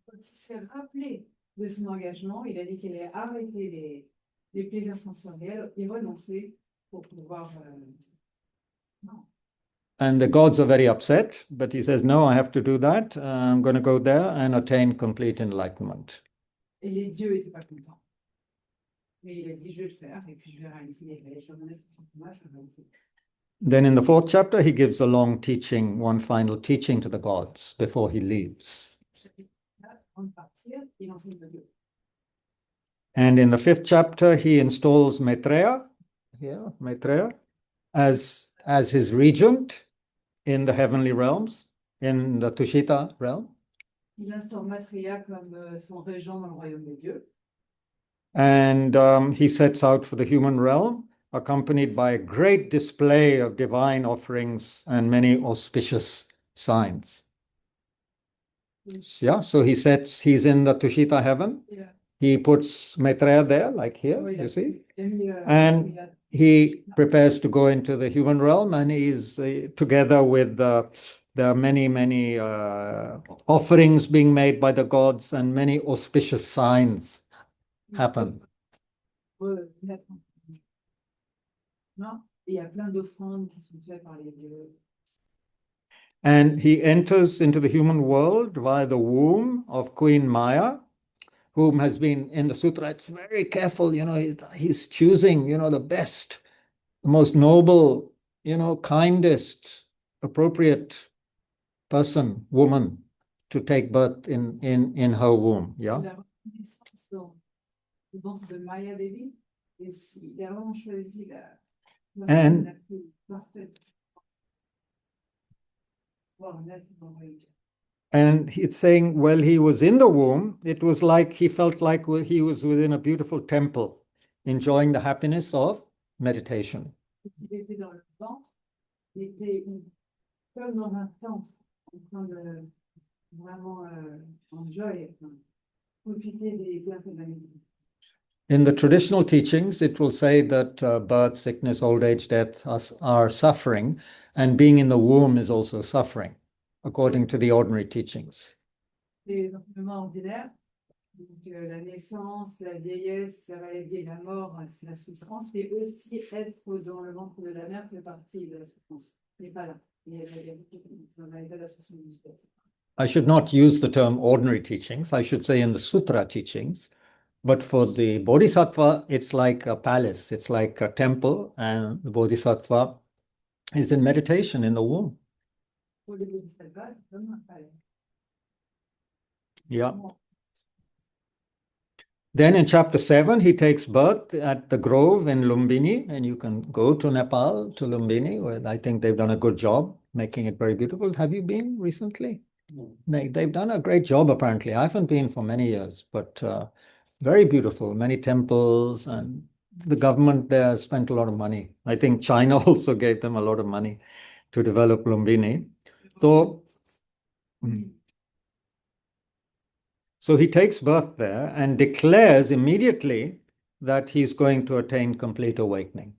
Quand il s'est rappelé de son engagement, il a dit qu'il allait arrêter les plaisirs sensoriels et renoncer pour pouvoir. Non. And the gods are very upset, but he says, no, I have to do that. I'm going to go there and attain complete enlightenment. Et les dieux n'étaient pas contents. Mais il a dit, je vais le faire et puis je vais réaliser les rêves. Je vais renaître sur moi, je vais réaliser. Then in the 4th chapter, he gives a long teaching, one final teaching to the gods before he leaves. Avant de partir, il enseigne le Dieu. And in the 5th chapter, he installs Maitreya as his regent in the heavenly realms, in the Tushita realm. Il instaure Maitreya comme son régent dans le royaume des dieux. And he sets out for the human realm, accompanied by a great display of divine offerings and many auspicious signs. Yeah, so he's in the Tushita heaven. Yeah. He puts Maitreya there, like here, Oh, yeah. you see. Yeah. And Yeah. he prepares to go into the human realm, and he's together with there are many, many offerings being made by the gods, and many auspicious signs happen. Non? Il y a plein d'offrandes qui sont faites par les dieux. And he enters into the human world via the womb of Queen Maya, whom has been in the sutra. It's very careful, he's choosing, the best, the most noble, kindest, appropriate person, woman, to take birth in her womb. Yeah. La reconnaissance dans le ventre de Maya Devi, et il a vraiment choisi la personne la plus parfaite. Wow, that's great. And it's saying, while he was in the womb, it was like he felt like he was within a beautiful temple, enjoying the happiness of meditation. Il était dans le ventre, il était comme dans un temple, en train de vraiment enjoy, profiter des bienfaits de la méditation. In the traditional teachings, it will say that birth, sickness, old age, death are suffering, and being in the womb is also suffering, according to the ordinary teachings. Les enseignements ordinaires, donc la naissance, la vieillesse, la maladie et la mort, c'est la souffrance, mais aussi être dans le ventre de la mère fait partie de la souffrance. Mais pas là. I should not use the term ordinary teachings. I should say in the sutra teachings. But for the bodhisattva, it's like a palace. It's like a temple, and the bodhisattva is in meditation in the womb. Pour les bodhisattvas, c'est comme un palais. Yeah. Then in chapter 7, he takes birth at the grove in Lumbini, and you can go to Nepal, to Lumbini, where I think they've done a good job making it very beautiful. Have you been recently? No. They've done a great job, apparently. I haven't been for many years, but very beautiful, many temples, and the government there spent a lot of money. I think China also gave them a lot of money to develop Lumbini. So he takes birth there and declares immediately that he's going to attain complete awakening,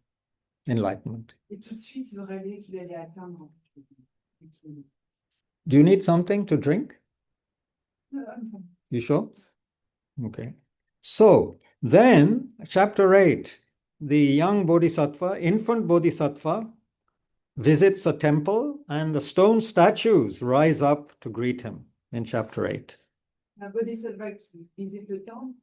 enlightenment. Et tout de suite, ils ont rêvé qu'il allait atteindre. Do you need something to drink? You sure? Okay. So then, chapter 8, the young bodhisattva, infant bodhisattva, visits a temple, and the stone statues rise up to greet him in chapter 8. Un bodhisattva qui visite le temple,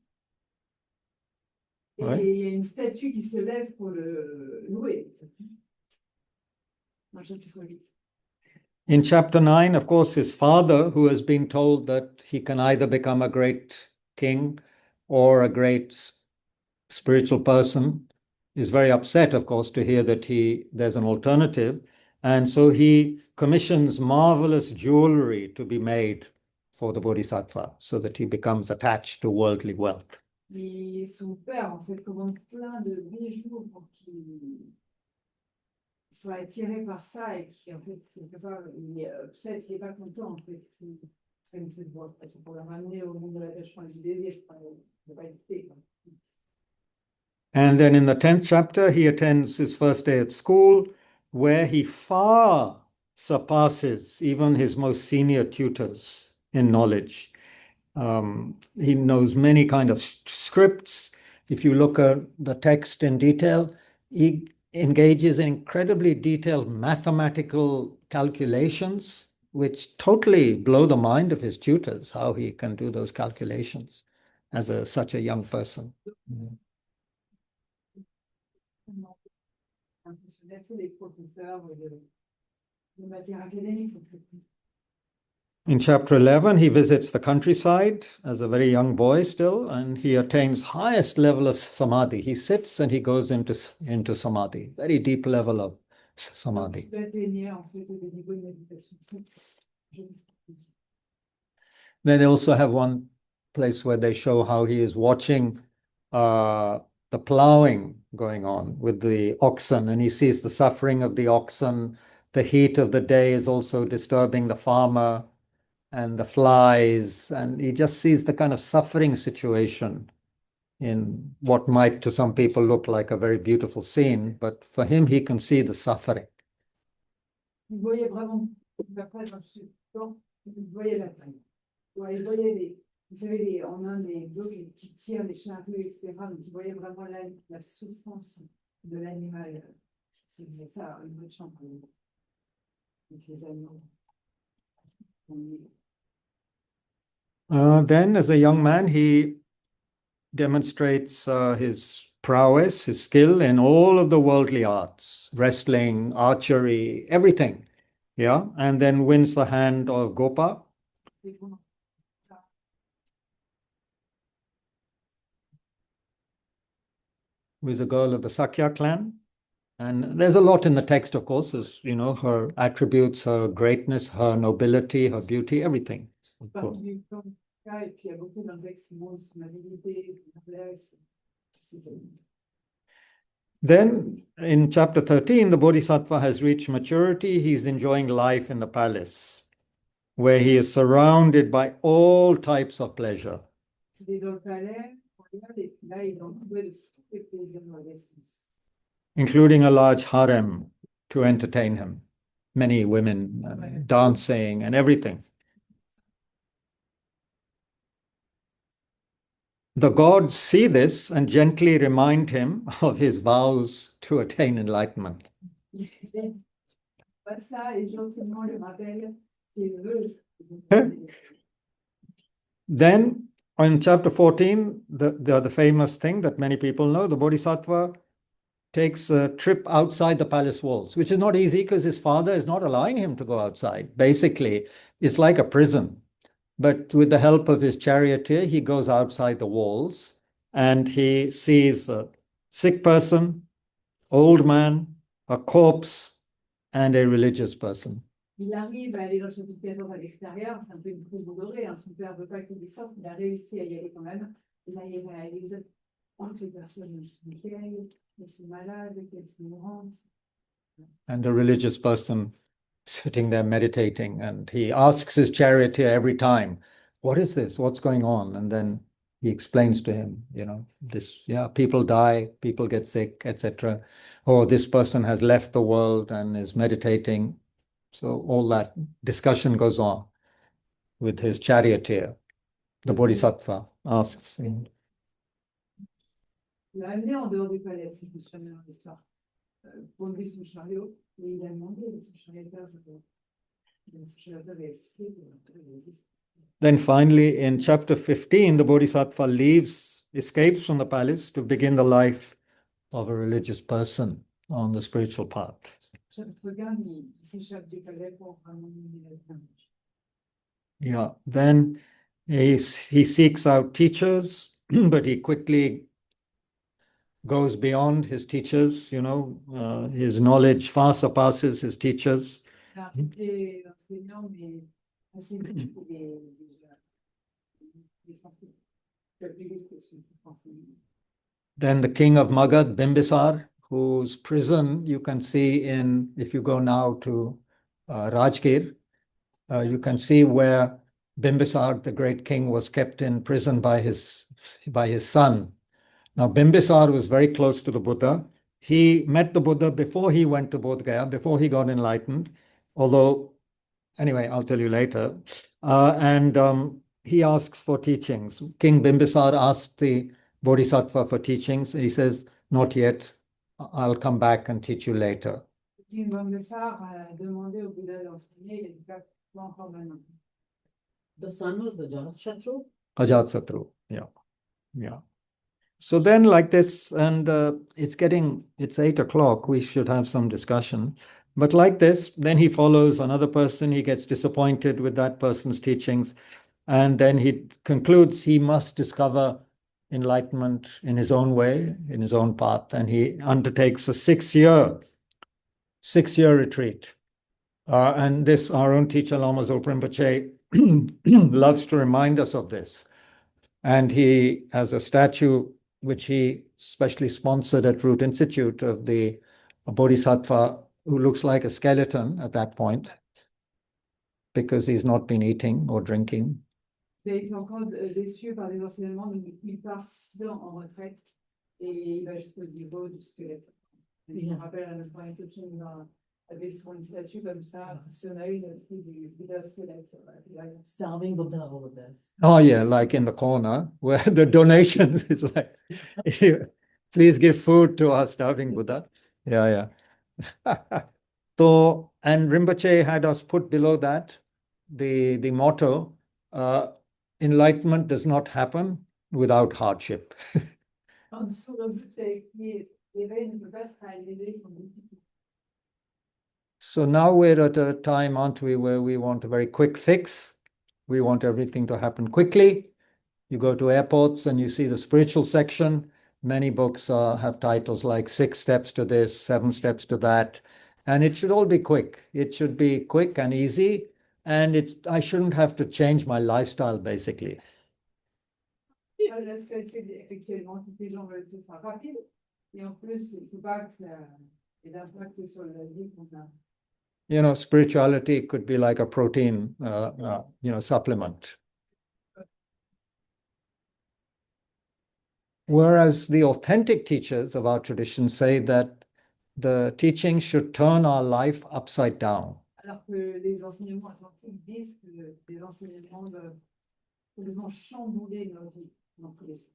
et Ouais. il y a une statue qui se lève pour le louer. Dans le chapitre 8. In chapter 9, of course, his father, who has been told that he can either become a great king or a great spiritual person, is very upset, of course, to hear that there's an alternative. And so he commissions marvelous jewelry to be made for the bodhisattva so that he becomes attached to worldly wealth. Et son père, en fait, commande plein de bijoux pour qu'il soit attiré par ça et qui, en fait, quelque part, il est upset, il n'est pas content, en fait. C'est pour le ramener au monde de l'attachement et du désir. Il ne pas éviter. And then in the 10th chapter, he attends his first day at school, where he far surpasses even his most senior tutors in knowledge. He knows many kind of scripts. If you look at the text in detail, he engages in incredibly detailed mathematical calculations, which totally blow the mind of his tutors, how he can do those calculations as such a young person. In chapter 11, he visits the countryside as a very young boy still, and he attains highest level of samadhi. He sits and he goes into samadhi, very deep level of samadhi. Then they also have one place where they show how he is watching the plowing going on with the oxen, and he sees the suffering of the oxen. The heat of the day is also disturbing the farmer, and the flies, and he just sees the kind of suffering situation in what might to some people look like a very beautiful scene, but for him, he can see the suffering. Il voyait vraiment, après, dans ce temps, il voyait la taille. Ouais, il voyait vous savez, en Inde, les blocs qui tirent les charrues, etc. Donc, il voyait vraiment la souffrance de l'animal. C'est ça, une autre chambre avec les animaux. Then, as a young man, he demonstrates his prowess, his skill in all of the worldly arts, wrestling, archery, everything. Yeah, and then wins the hand of Gopa. Who is a girl of the Sakya clan. And there's a lot in the text, of course, as you know, her attributes, her greatness, her nobility, her beauty, everything. Of course. Then in chapter 13, the Bodhisattva has reached maturity. He's enjoying life in the palace, where he is surrounded by all types of pleasure. Including a large harem to entertain him. Many women dancing and everything. The gods see this and gently remind him of his vows to attain enlightenment. Then, in chapter 14, the famous thing that many people know, the Bodhisattva takes a trip outside the palace walls, which is not easy because his father is not allowing him to go outside. Basically, it's like a prison. But with the help of his charioteer, he goes outside the walls and he sees a sick person, old man, a corpse, and a religious person. Il arrive à aller dans le chapitre 14 à l'extérieur, c'est un peu une prise dorée, hein. Son père ne veut pas qu'il sorte, il a réussi à y aller quand même. Et là, il réalise entre les personnes qui sont vieilles, qui sont malades, qui sont mourantes. And the religious person sitting there meditating, and he asks his charioteer every time, what is this? What's going on? And then he explains to him, people die, people get sick, etc. Or this person has left the world and is meditating. So all that discussion goes on with his charioteer. The Bodhisattva asks him. Il l'a amené en dehors du palais, si je me souviens dans l'histoire, pour lever son chariot, et il a demandé à son charioteur. Then finally, in chapter 15, the Bodhisattva escapes from the palace to begin the life of a religious person on the spiritual path. Yeah, then he seeks out teachers, but he quickly goes beyond his teachers, his knowledge far surpasses his teachers. Then the king of Magad, Bimbisar, whose prison you can see if you go now to Rajgir, you can see where Bimbisar, the great king, was kept in prison by his son. Now, Bimbisar was very close to the Buddha. He met the Buddha before he went to Bodhgaya, before he got enlightened, although, anyway, I'll tell you later. He asks for teachings. King Bimbisar asked the Bodhisattva for teachings. And he says, not yet, I'll come back and teach you later. King Bimbisar a demandé au Bouddha d'enseigner, il a dit pas encore maintenant. The son was the Ajatasattu? Ajatasattu, yeah. So then like this, and it's 8 o'clock, we should have some discussion. But like this, then he follows another person, he gets disappointed with that person's teachings, and then he concludes he must discover enlightenment in his own way, in his own path, and he undertakes a 6-year retreat. And this, our own teacher, Lama Zopa Rinpoche, loves to remind us of this. And he has a statue which he specially sponsored at Root Institute, of a bodhisattva who looks like a skeleton at that point because he's not been eating or drinking. Il a été encore déçu par les enseignements, donc il part 6 ans en retraite et il va jusqu'au niveau du squelette. Je me rappelle à notre première question, il avait sur une statue comme ça, si on a une aussi du Buddha squelette. Starving Buddha over there. Oh yeah, like in the corner where the donations is like, please give food to our starving Buddha. Yeah, yeah. So, and Rinpoche had us put below that the motto, enlightenment does not happen without hardship. En dessous, le but, c'est écrit, l'éveil ne peut pas se réaliser sans difficulté. So now we're at a time, aren't we, where we want a very quick fix. We want everything to happen quickly. You go to airports and you see the spiritual section. Many books have titles like 6 steps to this, 7 steps to that. And it should all be quick. It should be quick and easy. And I shouldn't have to change my lifestyle, basically. La spiritualité, effectivement, toutes les gens veulent que ce soit rapide. Et en plus, il ne faut pas que ça ait d'impact sur la vie qu'on a. You know, spirituality could be like a protein, supplement. Whereas the authentic teachers of our tradition say that the teaching should turn our life upside down. Alors que les enseignements authentiques disent que les enseignements doivent complètement chambouler nos vies dans tous les sens.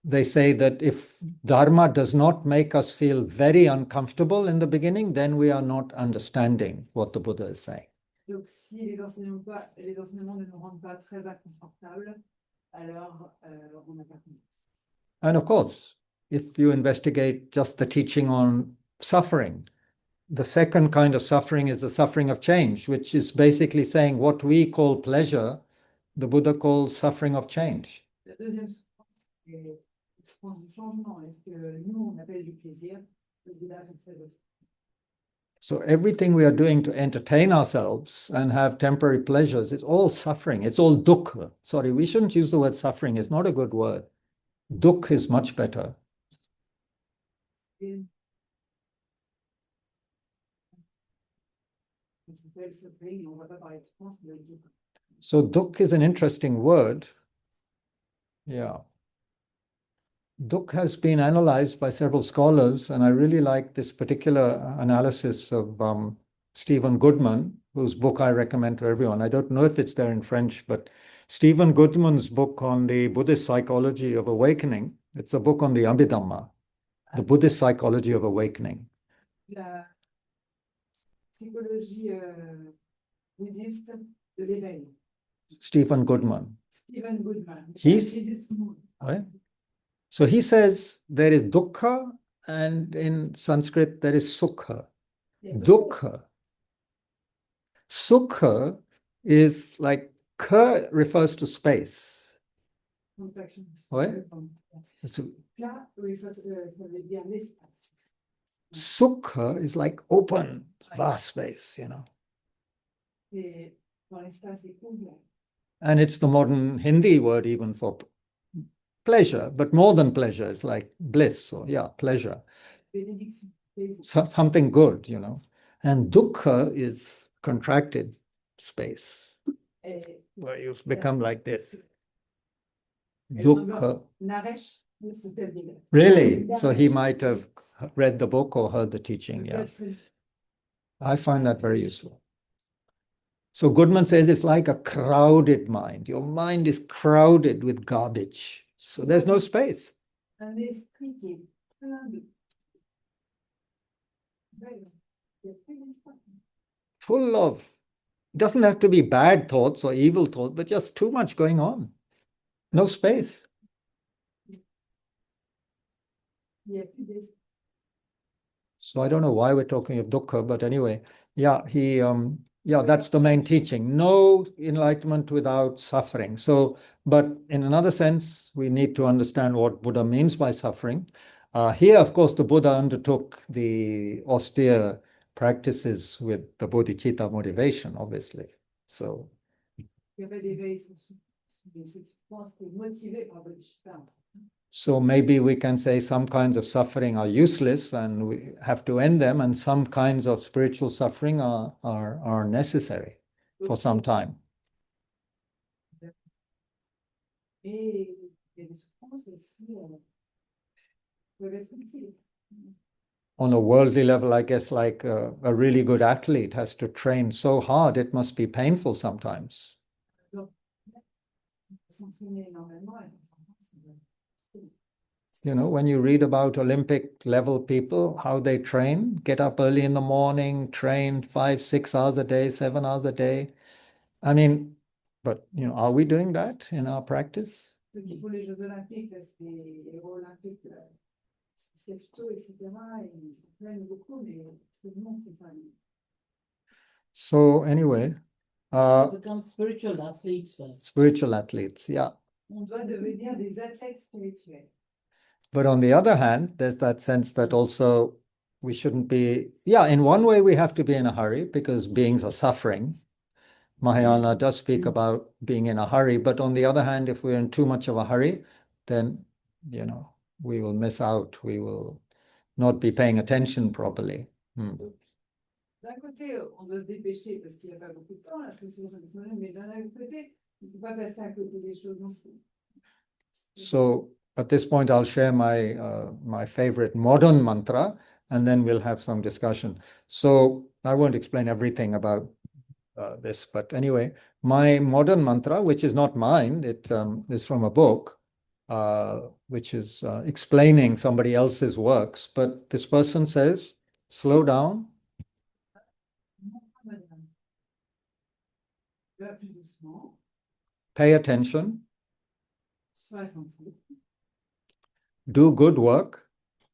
They say that if Dharma does not make us feel very uncomfortable in the beginning, then we are not understanding what the Buddha is saying. Donc, si les enseignements ne nous rendent pas très inconfortables, alors on n'a pas compris. And of course, if you investigate just the teaching on suffering, the second kind of suffering is the suffering of change, which is basically saying what we call pleasure, the Buddha calls suffering of change. La deuxième souffrance, c'est la souffrance du changement. Est-ce que nous, on appelle du plaisir, le Bouddha appelle ça de. So everything we are doing to entertain ourselves and have temporary pleasures is all suffering. It's all dukkha. Sorry, we shouldn't use the word suffering. It's not a good word. Dukkha is much better. So dukkha is an interesting word. Yeah. Dukkha has been analyzed by several scholars, and I really like this particular analysis of Stephen Goodman, whose book I recommend to everyone. I don't know if it's there in French, but Stephen Goodman's book on the Buddhist psychology of awakening, it's a book on the Abhidhamma, the Buddhist psychology of awakening. La psychologie bouddhiste de l'éveil. Stephen Goodman. Stephen Goodman. Right? So he says there is dukkha, and in Sanskrit there is sukha. Dukkha. Sukha is like ka refers to space. Ouais. Sukha is like open, vast space, you know. And it's the modern Hindi word even for pleasure, but more than pleasure, it's like bliss, or pleasure. Something good, you know. And dukkha is contracted space, where you become like this. Dukkha. Really? So he might have read the book or heard the teaching, yeah. I find that very useful. So Goodman says it's like a crowded mind. Your mind is crowded with garbage. So there's no space. Full of, it doesn't have to be bad thoughts or evil thoughts, but just too much going on. No space. So I don't know why we're talking of dukkha, but anyway, that's the main teaching. No enlightenment without suffering. So, but in another sense, we need to understand what Buddha means by suffering. Here, of course, the Buddha undertook the austere practices with the bodhicitta motivation, obviously. So, So maybe we can say some kinds of suffering are useless and we have to end them, and some kinds of spiritual suffering are necessary for some time. Et les souffrances aussi peuvent être utiles. On a worldly level, I guess, like a really good athlete has to train so hard, it must be painful sometimes. Donc, s'entraîner énormément et de temps en temps, ça doit être You know, when you read about Olympic level people, how they train, get up early in the morning, train 5, 6 hours a day, 7 hours a day. I mean, but, you know, are we doing that in our practice? ceux qui font les Jeux Olympiques, là, c'est des héros olympiques, c'est tôt, etc. Et ils s'entraînent beaucoup, mais tout le monde fait ça. So anyway, Become spiritual athletes first. spiritual athletes, yeah. On doit devenir des athlètes spirituels. But on the other hand, there's that sense that also we shouldn't be, yeah, in one way we have to be in a hurry because beings are suffering. Mahayana does speak about being in a hurry, but on the other hand, if we're in too much of a hurry, then, you know, we will miss out. We will not be paying attention properly. D'un côté, on doit se dépêcher parce qu'il n'y a pas beaucoup de temps, la pression traditionnelle, mais d'un autre côté, on ne peut pas passer à côté des choses non plus. So at this point, I'll share my my favorite modern mantra, and then we'll have some discussion. So I won't explain everything about this, but anyway, my modern mantra, which is not mine, it is from a book, which is explaining somebody else's works. But this person says, slow down, Va plus doucement, pay attention, sois attentif, do good work,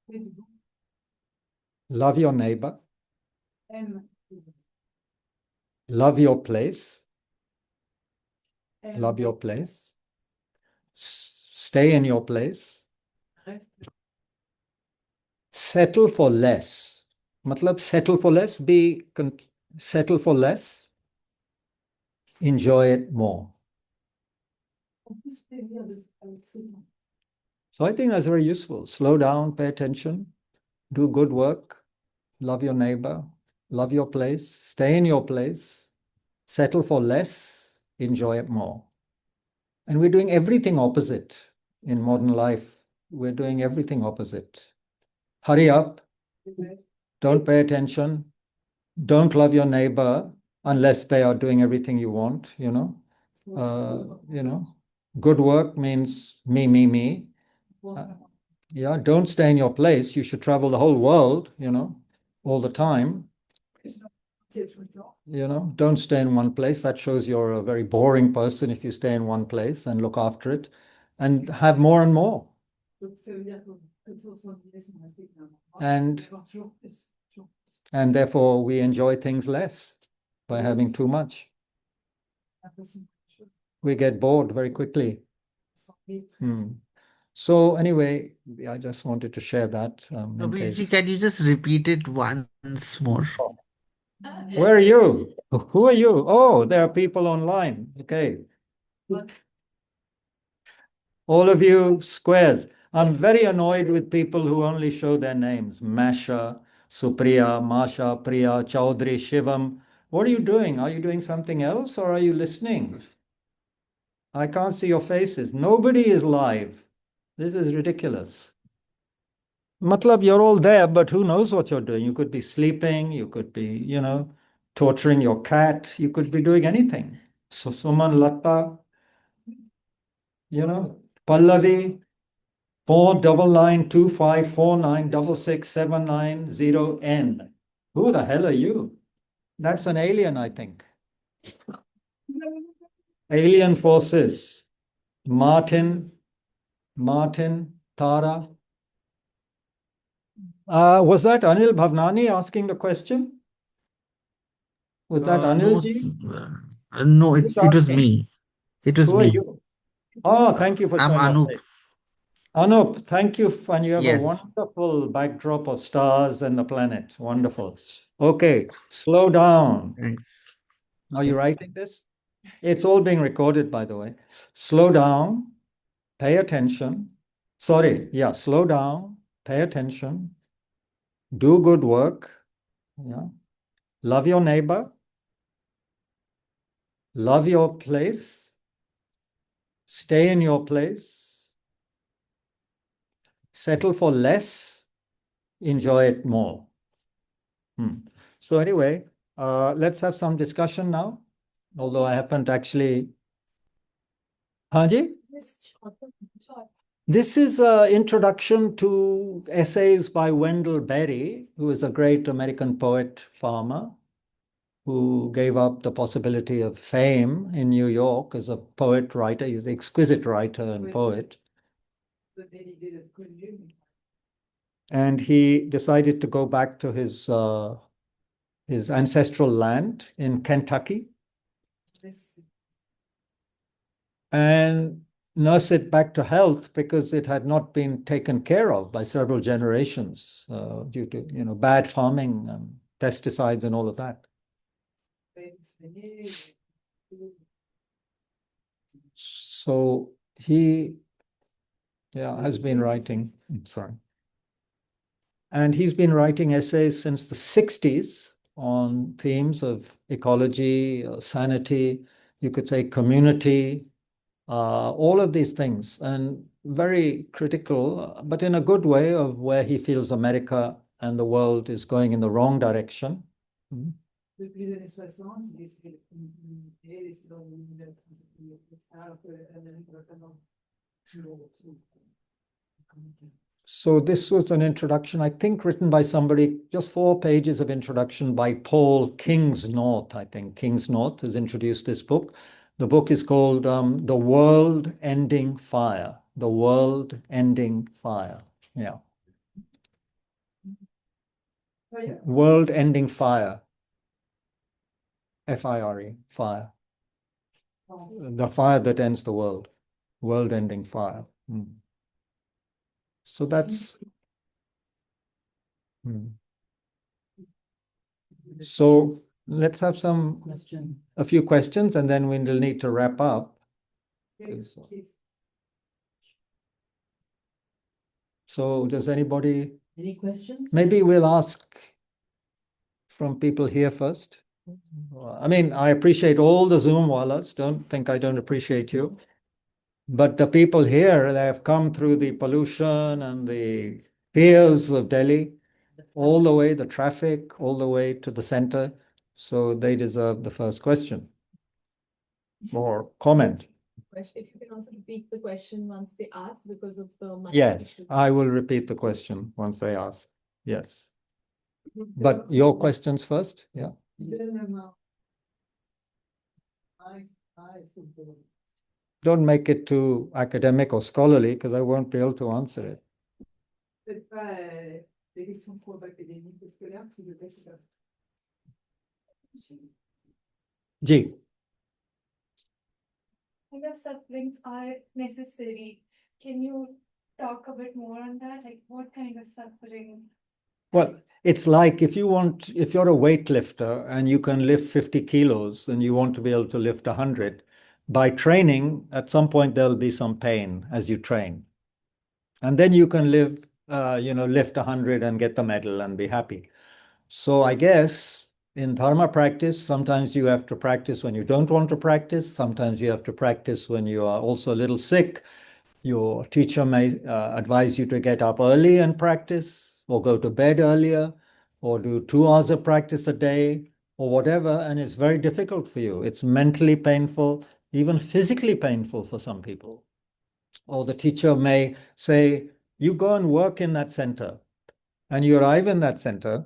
fais du bon, love your neighbor, aime les autres, love your place, aime love your ton place, stay in your place, reste, settle for less. Matlab settle for less, settle for less, enjoy it more. prends plus plaisir avec ce temps. So I think that's very useful. Slow down, pay attention, do good work, love your neighbor, love your place, stay in your place, settle for less, enjoy it more. And we're doing everything opposite in modern life. We're doing everything opposite. Hurry up, don't pay attention, don't love your neighbor unless they are doing everything you want, you know. Good work means me. Yeah, don't stay in your place. You should travel the whole world, you know, all the time. C'est tout le temps. You know, don't stay in one place. That shows you're a very boring person if you stay in one place and look after it and have more and more. Donc, ça veut dire que sur son idée, c'est rester qu'un endroit, And avoir toujours plus, toujours plus. and therefore we enjoy things less by having too much. Apprécier quelque chose, We get bored very quickly. s'ennuyer. So anyway, I just wanted to share that in Kabir Ji, case. can you just repeat it once more? Where are you? Who are you? Oh, there are people online. Okay. All of you squares. I'm very annoyed with people who only show their names. Masha, Supriya, Masha, Priya, Chaudhary, Shivam. What are you doing? Are you doing something else or are you listening? I can't see your faces. Nobody is live. This is ridiculous. Matlab, you're all there, but who knows what you're doing? You could be sleeping, you could be, you know, torturing your cat, you could be doing anything. So Suman, Latta, you know, Pallavi, 49925496679 Who the hell are you? That's an alien, I think. Alien forces. Martin, Tara. Was that Anil Bhavnani asking the question? Was that No, Anil Ji? no, Who's it was asking? me. It was Who are me. you? Oh, thank you for I'm showing your Anup. face. Anup, thank you. And you have a Yes. wonderful backdrop of stars and the planet. Wonderful. Okay, slow down. Thanks. Are you writing this? It's all being recorded, by the way. Slow down, pay attention, Sorry, yeah, slow down, pay attention, do good work, yeah, love your neighbor, love your place, stay in your place, settle for less, enjoy it more. So anyway, let's have some discussion now, although I haven't actually. Hanji? This is an introduction to essays by Wendell Berry, who is a great American poet farmer who gave up the possibility of fame in New York as a poet writer. He's an exquisite writer and poet. And he decided to go back to his ancestral land in Kentucky and nurse it back to health because it had not been taken care of by several generations due to bad farming and pesticides and all of that. So he has been writing, sorry. And he's been writing essays since the 60s on themes of ecology, sanity, you could say community, all of these things, and very critical, but in a good way, of where he feels America and the world is going in the wrong direction. Depuis les années 60, il essaie de communiquer, il essaie d'organiser alors que l'Amérique va vraiment. So this was an introduction, I think, written by somebody, just 4 pages of introduction by Paul Kingsnorth. I think Kingsnorth has introduced this book. The book is called The World Ending Fire. The World Ending Fire. Yeah. World Ending Fire. F-I-R-E, fire. The fire that ends the world. World ending fire. So that's. So let's have a few questions, and then we'll need to wrap up. So does anybody? Any questions? Maybe we'll ask from people here first. I mean, I appreciate all the Zoom wallahs. Don't think I don't appreciate you. But the people here, they have come through the pollution and the fears of Delhi, all the way, the traffic, all the way to the center. So they deserve the first question or comment. If you can also repeat the question once they ask because of the mic Yes, issue. I will repeat the question once they ask. Yes. But your questions first? Yeah. Don't make it too academic or scholarly because I won't be able to answer it. Peut-être pas des questions trop académiques ou scolaires, puis le texte. Ji. Kind of sufferings are necessary. Can you talk a bit more on that? Like what kind of suffering? Well, it's like if you're a weightlifter and you can lift 50 kilos and you want to be able to lift 100, by training, at some point there'll be some pain as you train. And then you can lift 100 and get the medal and be happy. So I guess in Dharma practice, sometimes you have to practice when you don't want to practice. Sometimes you have to practice when you are also a little sick. Your teacher may advise you to get up early and practice, or go to bed earlier, or do 2 hours of practice a day, or whatever. And it's very difficult for you. It's mentally painful, even physically painful for some people. Or the teacher may say, you go and work in that center. And you arrive in that center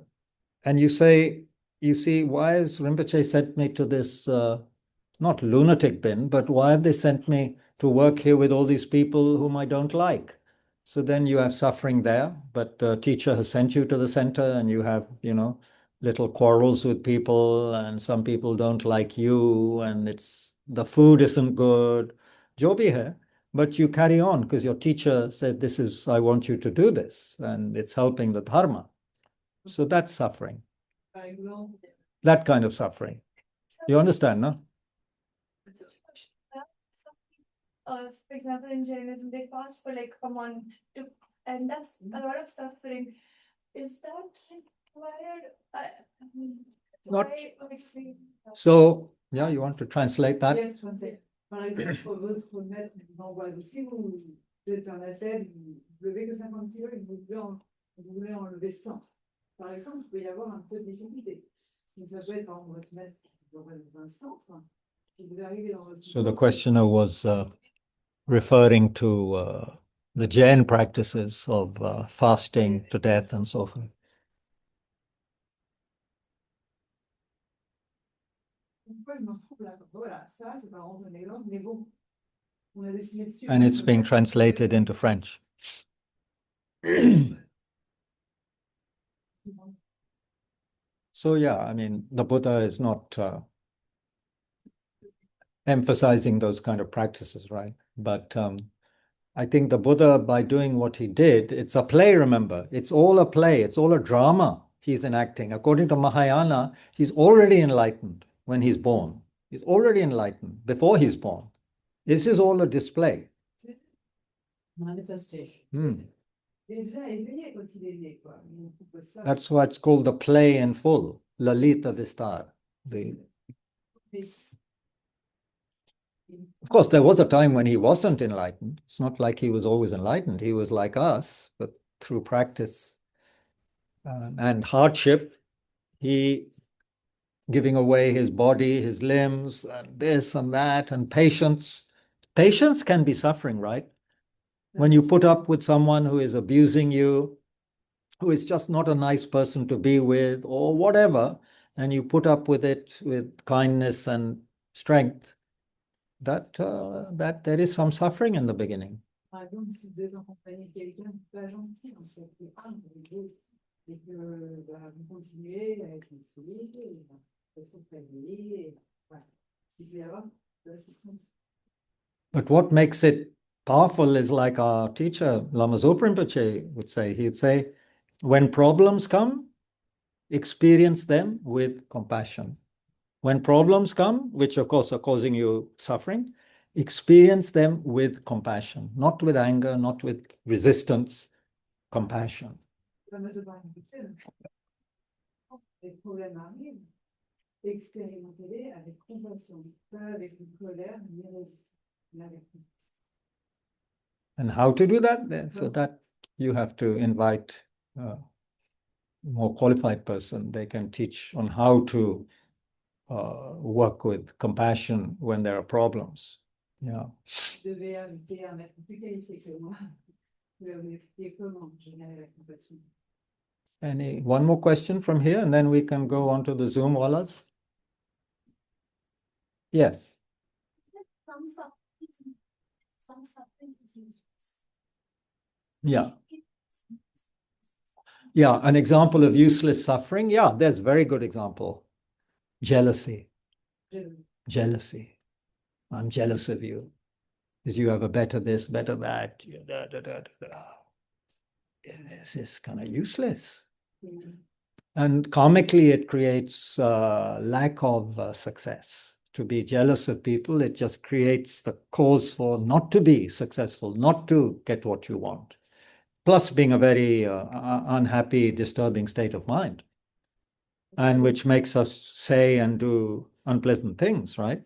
and you say, you see, why has Rinpoche sent me to this, not lunatic bin, but why have they sent me to work here with all these people whom I don't like? So then you have suffering there, but the teacher has sent you to the center and you have, little quarrels with people, and some people don't like you, and the food isn't good. Jo bhi hai. But you carry on because your teacher said, I want you to do this, and it's helping the Dharma. So that's suffering. That kind of suffering. You understand, no? for example, in Jainism, they fast for like a month and that's a lot of suffering. Is that required? It's not. Why would we- So, yeah, you want to translate that? Yes, par exemple, votre maître vous envoie, donc si vous êtes un athlète, vous levez que 50 kilos et vous voulez enlever 100. Par exemple, il peut y avoir un peu de difficulté. Donc ça peut être par exemple votre maître qui vous envoie dans un centre, et vous arrivez dans votre So the questioner was referring to the Jain practices of fasting to death and so forth. Pourquoi je me retrouve là? Voilà, ça, c'est par exemple un exemple, mais bon, on a décidé de suivre. And it's being translated into French. So, yeah, I mean, the Buddha is not emphasizing those kind of practices, right? But I think the Buddha, by doing what he did, it's a play, remember. It's all a play. It's all a drama he's enacting. According to Mahayana, he's already enlightened when he's born. He's already enlightened before he's born. This is all a display. Manifestation. Il est déjà éveillé quand il est né, quoi. On trouve ça. That's what's called the play in full, Lalitavistara. Of course, there was a time when he wasn't enlightened. It's not like he was always enlightened. He was like us, but through practice and hardship, he giving away his body, his limbs, and this and that, and patience. Patience can be suffering, right? When you put up with someone who is abusing you, who is just not a nice person to be with, or whatever, and you put up with it with kindness and strength, that there is some suffering in the beginning. Par exemple, si vous êtes en compagnie de quelqu'un qui n'est pas gentil, en fait, qui est pas avec et que vous continuez à être solide, et de s'accompagner, et voilà. Il peut y avoir de la souffrance. But what makes it powerful is like our teacher, Lama Zopa Rinpoche would say. He'd say, when problems come, experience them with compassion. When problems come, which of course are causing you suffering, experience them with compassion, not with anger, not with resistance, compassion. Les problèmes arrivent, expérimentez-les avec compassion, pas avec une colère, mais avec And how to do that? For that, you have to invite a more qualified person. They can teach on how to work with compassion when there are problems. Yeah. Je devais inviter un maître plus qualifié que moi. Je vais vous expliquer comment générer la compassion. One more question from here, and then we can go on to the Zoom wallas. Yes. Some suffering is useless. Yeah. Yeah, an example of useless suffering. Yeah, there's a very good example. Jealousy. Jealousy. I'm jealous of you because you have a better this, better that. This is kind of useless. And karmically, it creates lack of success. To be jealous of people, it just creates the cause for not to be successful, not to get what you want. Plus being a very unhappy, disturbing state of mind. And which makes us say and do unpleasant things, right?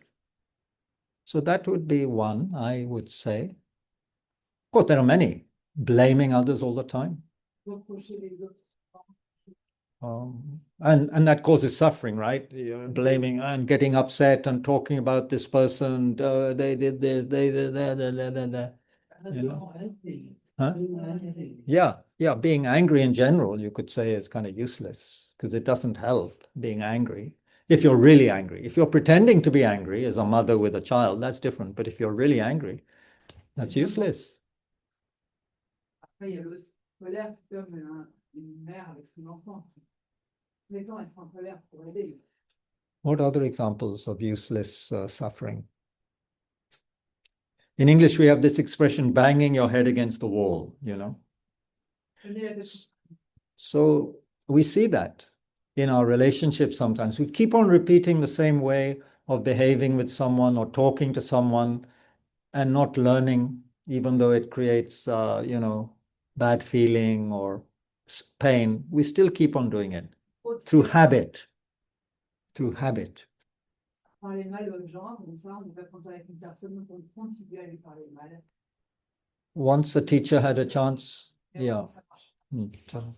So that would be one, I would say. Of course, there are many. Blaming others all the time. And that causes suffering, right? You're blaming and getting upset and talking about this person. They did this, they did that. You know? Huh? Yeah, being angry in general, you could say, is kind of useless because it doesn't help being angry. If you're really angry, if you're pretending to be angry as a mother with a child, that's different. But if you're really angry, that's useless. Après, il y a l'autre colère comme une mère avec son enfant. Mais quand elle est en colère pour aider. What other examples of useless suffering? In English, we have this expression, banging your head against the wall, you know. So we see that in our relationships sometimes. We keep on repeating the same way of behaving with someone or talking to someone, and not learning, even though it creates, bad feeling or pain, we still keep on doing it through habit. Through habit. Parler mal aux gens, comme ça, on n'est pas content avec une personne, donc on continue à lui parler mal. Once a teacher had a chance, Et yeah. ça marche. So,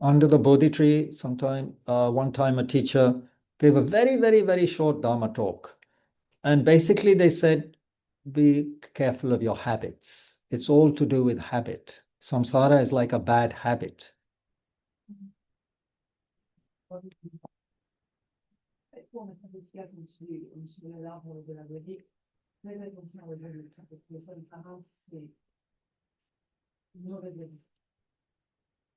under the Bodhi tree, one time a teacher gave a very, very, very short Dharma talk. And basically they said, be careful of your habits. It's all to do with habit. Samsara is like a bad habit. On a fait des au-dessus de l'arbre de la Bodhi. Faites attention aux gens, parce que ça, c'est une mauvaise habitude.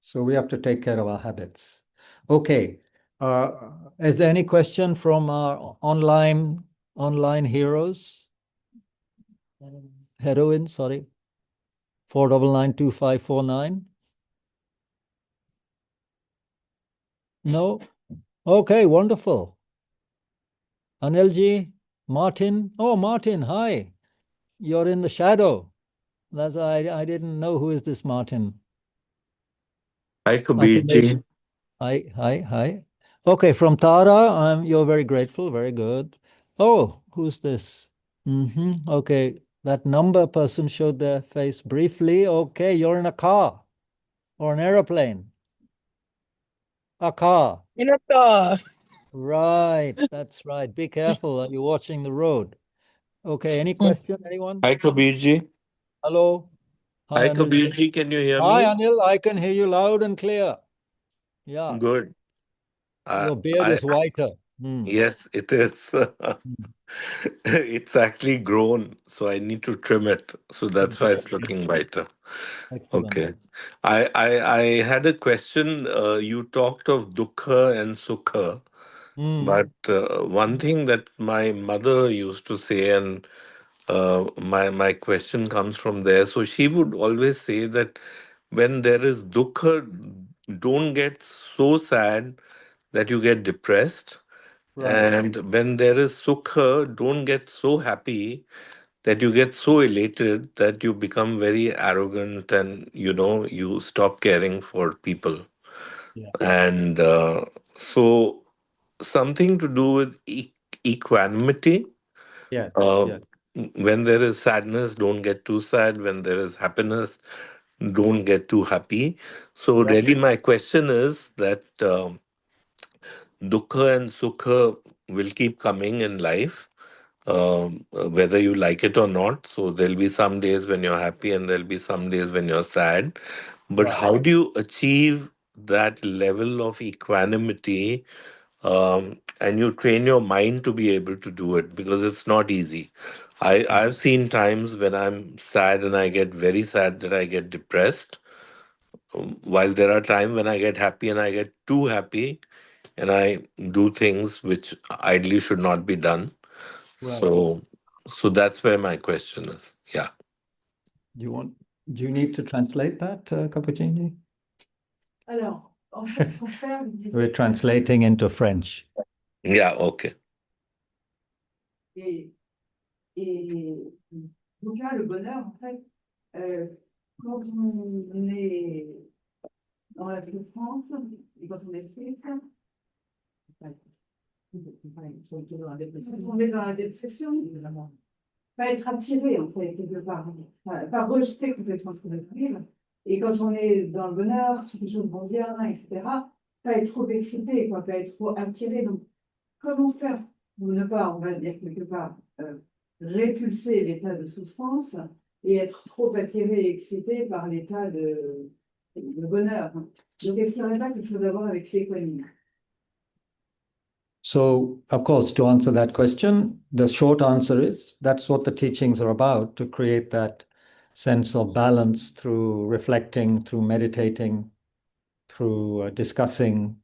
So we have to take care of our habits. Okay. Is there any question from our online heroes? Heroine, sorry. 4992549. No? Okay, wonderful. Anilji, Martin. Oh, Martin, hi. You're in the shadow. I didn't know who is this Martin. Hi, Kabir Ji. Hi. Okay, from Tara, you're very grateful. Very good. Oh, who's this? Okay, that number person showed their face briefly. Okay, you're in a car or an aeroplane. A car. In a car. Right, that's right. Be careful. You're watching the road. Okay, any question, anyone? Hi, Kabir Ji. Hello. Hi, Anil. Kabir Ji. Can you hear Hi, me? Anil. I can hear you loud and clear. Yeah. Good. Your beard is whiter. Yes, it is. It's actually grown, so I need to trim it. So that's why it's looking whiter. Excellent. Okay. I had a question. You talked of dukkha and sukha, but one thing that my mother used to say, and my question comes from there. So she would always say that when there is dukkha, don't get so sad that you get depressed. Right. And when there is sukha, don't get so happy that you get so elated that you become very arrogant and you stop caring for people. Yeah. And so something to do with equanimity. Yeah. Uh, When there is sadness, don't get too sad. When there is happiness, don't get too happy. So Yeah. really my question is that dukkha and sukha will keep coming in life, whether you like it or not. So there'll be some days when you're happy and there'll be some days when you're sad. But Right. how do you achieve that level of equanimity, and you train your mind to be able to do it? Because it's not easy. I've seen times when I'm sad and I get very sad that I get depressed, while there are times when I get happy and I get too happy and I do things which ideally should not be done. Right. So that's where my question is. Yeah. Do you need to translate that, Kapujinji? Alors, en fait, son père lui disait. We're translating into French. Yeah, okay. Et donc là, le bonheur, en fait, quand on est dans la souffrance et quand on est triste, quand on est dans la dépression, évidemment, pas être attiré, en fait, quelque part, pas rejeter complètement ce qu'on va vivre. Et quand on est dans le bonheur, toutes les choses vont bien, etc., pas être trop excité, quoi, pas être trop attiré. Donc, comment faire pour ne pas, on va dire quelque part, répulser l'état de souffrance et être trop attiré et excité par l'état de bonheur. Donc, est-ce qu'il n'y aurait pas quelque chose à voir avec l'équanimité? So, of course, to answer that question, the short answer is that's what the teachings are about, to create that sense of balance through reflecting, through meditating, through discussing,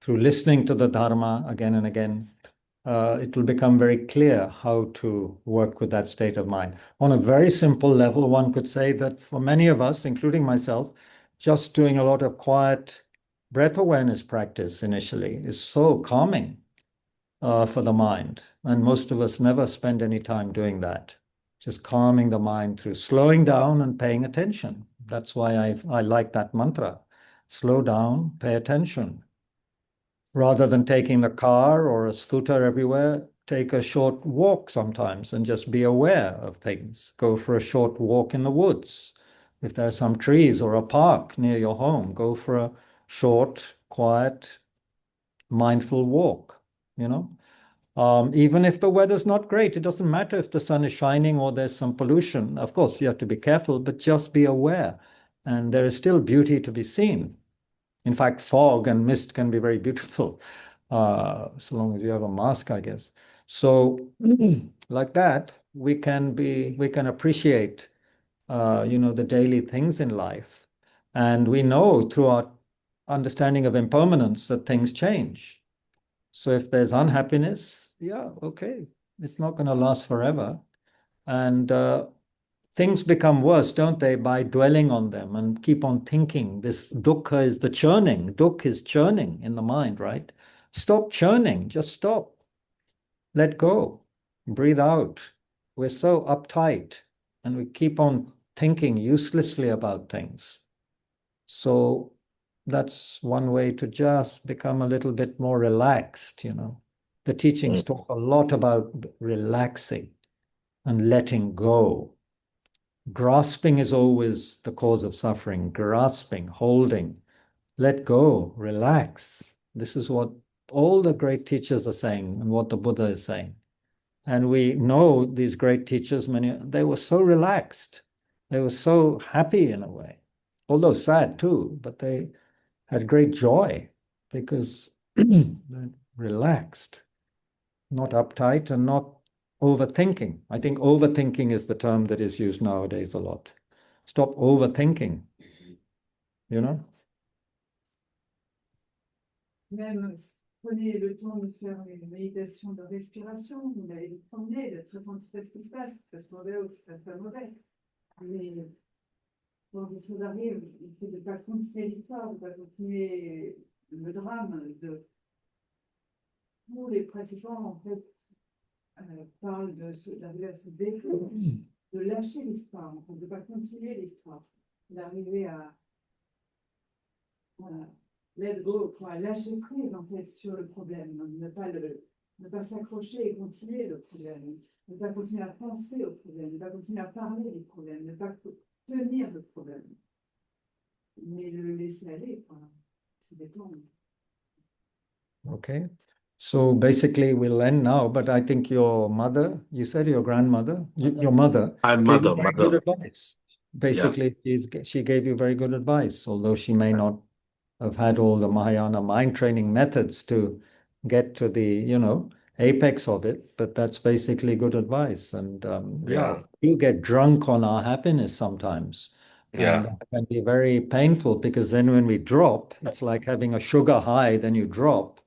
through listening to the Dharma again and again. It will become very clear how to work with that state of mind. On a very simple level, one could say that for many of us, including myself, just doing a lot of quiet breath awareness practice initially is so calming. for the mind. And most of us never spend any time doing that. Just calming the mind through slowing down and paying attention. That's why I like that mantra. Slow down, pay attention. Rather than taking the car or a scooter everywhere, take a short walk sometimes and just be aware of things. Go for a short walk in the woods. If there are some trees or a park near your home, go for a short, quiet, mindful walk, you know. Even if the weather's not great, it doesn't matter if the sun is shining or there's some pollution. Of course, you have to be careful, but just be aware. And there is still beauty to be seen. In fact, fog and mist can be very beautiful, so long as you have a mask, I guess. So, like that, we can appreciate, the daily things in life, and we know through our understanding of impermanence that things change. So, if there's unhappiness, yeah, okay, it's not going to last forever, and things become worse, don't they, by dwelling on them and keep on thinking. This dukkha is the churning. Dukkha is churning in the mind, right? Stop churning. Just stop. Let go. Breathe out. We're so uptight and we keep on thinking uselessly about things. So that's one way to just become a little bit more relaxed, you know. The teachings talk a lot about relaxing and letting go. Grasping is always the cause of suffering. Grasping, holding, let go, relax. This is what all the great teachers are saying and what the Buddha is saying. And we know these great teachers, they were so relaxed. They were so happy in a way, although sad too, but they had great joy because they're relaxed, not uptight and not overthinking. I think overthinking is the term that is used nowadays a lot. Stop overthinking, you know? Même prenez le temps de faire une méditation de respiration, vous allez vous promener, d'être attentif à ce qui se passe, que ce soit mauvais ou que ce soit pas mauvais. Mais quand des choses arrivent, c'est de ne pas continuer l'histoire, de ne pas continuer le drame. Tous les pratiquants, en fait, parlent d'arriver à se défendre, de lâcher l'histoire, en fait, de ne pas continuer l'histoire, d'arriver à let go, quoi, lâcher prise en fait sur le problème, ne pas s'accrocher et continuer le problème, ne pas continuer à penser au problème, ne pas continuer à parler du problème, ne pas tenir le problème, mais le laisser aller, quoi, se détendre. Okay. So basically we'll end now, but I think your mother, you said your grandmother, your mother gave you very good advice. Basically, she gave you very good advice, although she may not have had all the Mahayana mind training methods to get to the, apex of it, but that's basically good advice. And you get drunk on our happiness sometimes. And that can be very painful because then when we drop, it's like having a sugar high, then you drop,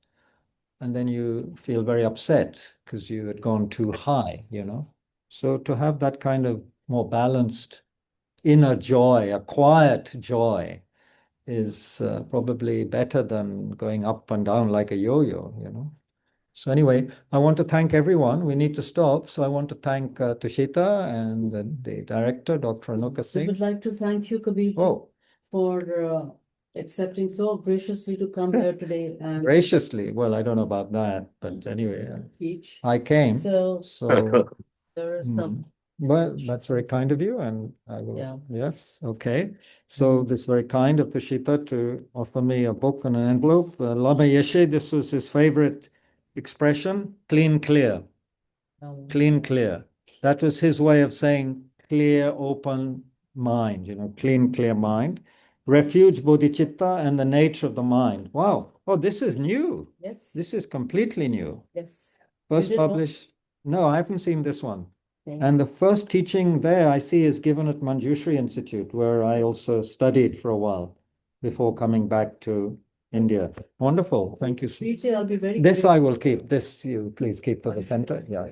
and then you feel very upset because you had gone too high, So to have that kind of more balanced inner joy, a quiet joy, is probably better than going up and down like a yo-yo, So anyway, I want to thank everyone. We need to stop. So I want to thank Tushita and the director, Dr. Anuka I Singh. would like to thank you, Kabir, for accepting so graciously to come here today and Graciously. Well, I don't know about that, but anyway, teach. I came. So there is some. Well, that's very kind of you, and I will. Yeah. Yes, okay. So this very kind of Tushita to offer me a book and an envelope. Lama Yeshe, this was his favorite expression, clean, clear. Clean, clear. That was his way of saying clear, open mind, clean, clear mind. Refuge, bodhicitta, and the nature of the mind. Wow. Oh, this is new. Yes. This is completely new. Yes. First published. No, I haven't seen this one. Okay. And the first teaching there I see is given at Manjushri Institute, where I also studied for a while before coming back to India. Wonderful. Thank you. Future, I'll be very This grateful. I will keep. This you please keep for the center. Yeah.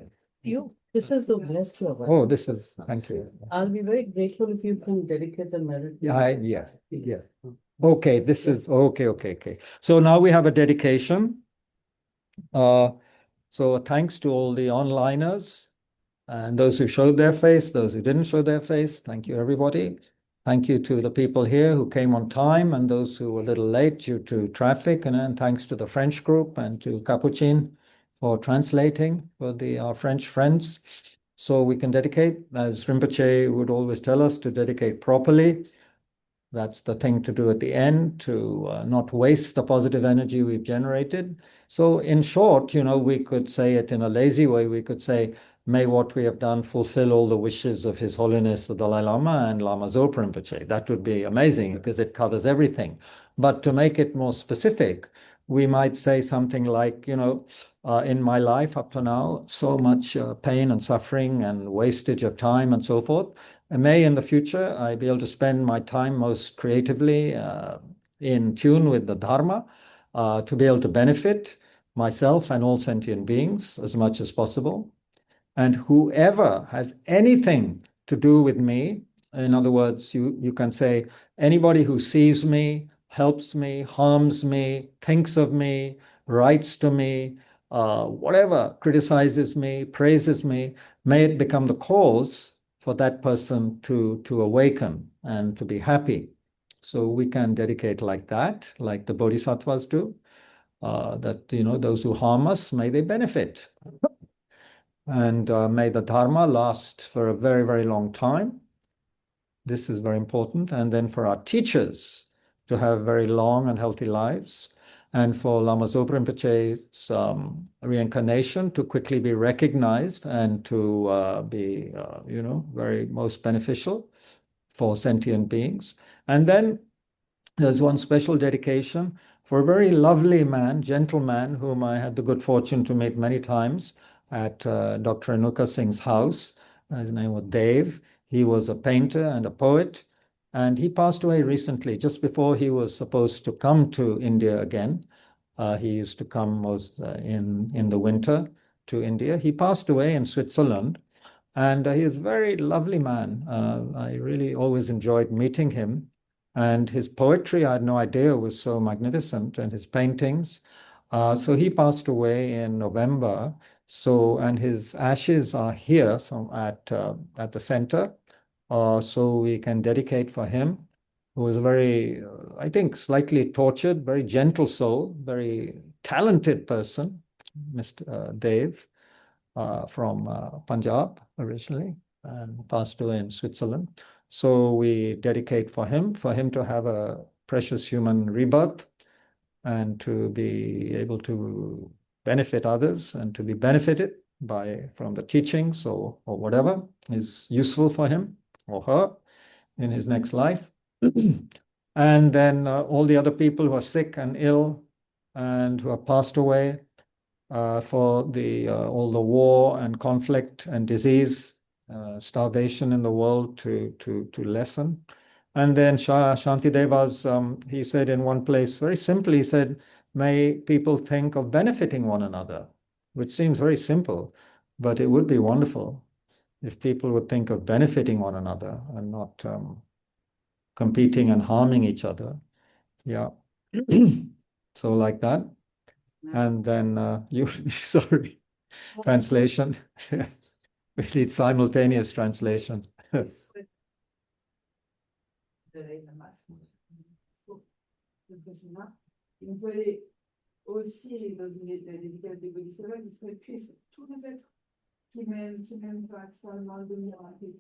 This is the best you ever. Oh, this is, thank you. I'll be very grateful if you can dedicate the merit. Yes. Okay, this is, okay. So now we have a dedication. So thanks to all the onliners and those who showed their face, those who didn't show their face. Thank you, everybody. Thank you to the people here who came on time and those who were a little late due to traffic. And then thanks to the French group and to Capuchin for translating for our French friends. So we can dedicate, as Rinpoche would always tell us, to dedicate properly. That's the thing to do at the end, to not waste the positive energy we've generated. So in short, we could say it in a lazy way. We could say, may what we have done fulfill all the wishes of His Holiness the Dalai Lama and Lama Zopa Rinpoche. That would be amazing because it covers everything. But to make it more specific, we might say something like, in my life up to now, so much pain and suffering and wastage of time and so forth. And may in the future I be able to spend my time most creatively in tune with the Dharma, to be able to benefit myself and all sentient beings as much as possible. And whoever has anything to do with me, in other words, you can say anybody who sees me, helps me, harms me, thinks of me, writes to me, whatever, criticizes me, praises me, may it become the cause for that person to awaken and to be happy. So we can dedicate like that, like the Bodhisattvas do, that, those who harm us, may they benefit. And may the Dharma last for a very, very long time. This is very important. And then for our teachers to have very long and healthy lives. And for Lama Zopa Rinpoche's reincarnation to quickly be recognized and to be, very most beneficial for sentient beings. And then there's one special dedication for a very lovely man, gentleman, whom I had the good fortune to meet many times at Dr. Anuka Singh's house. His name was Dave. He was a painter and a poet, and he passed away recently, just before he was supposed to come to India again. He used to come in the winter to India. He passed away in Switzerland, and he is a very lovely man. I really always enjoyed meeting him. And his poetry, I had no idea, was so magnificent, and his paintings. So he passed away in November. And his ashes are here at the center. So we can dedicate for him, who was a very, I think, slightly tortured, very gentle soul, very talented person, Mr. Dave, from Punjab originally, and passed away in Switzerland. So we dedicate for him to have a precious human rebirth and to be able to benefit others and to be benefited from the teachings or whatever is useful for him or her in his next life. And then all the other people who are sick and ill and who have passed away, for all the war and conflict and disease, starvation in the world to lessen. And then Shantideva's, he said in one place, very simply, he said, may people think of benefiting one another, which seems very simple, but it would be wonderful if people would think of benefiting one another and not competing and harming each other. Yeah. So like that. And then sorry, translation. We need simultaneous translation. On peut aller aussi dans une dédicace des Bodhisattvas qui serait plus tous les êtres qui m'aiment pas actuellement le miracle.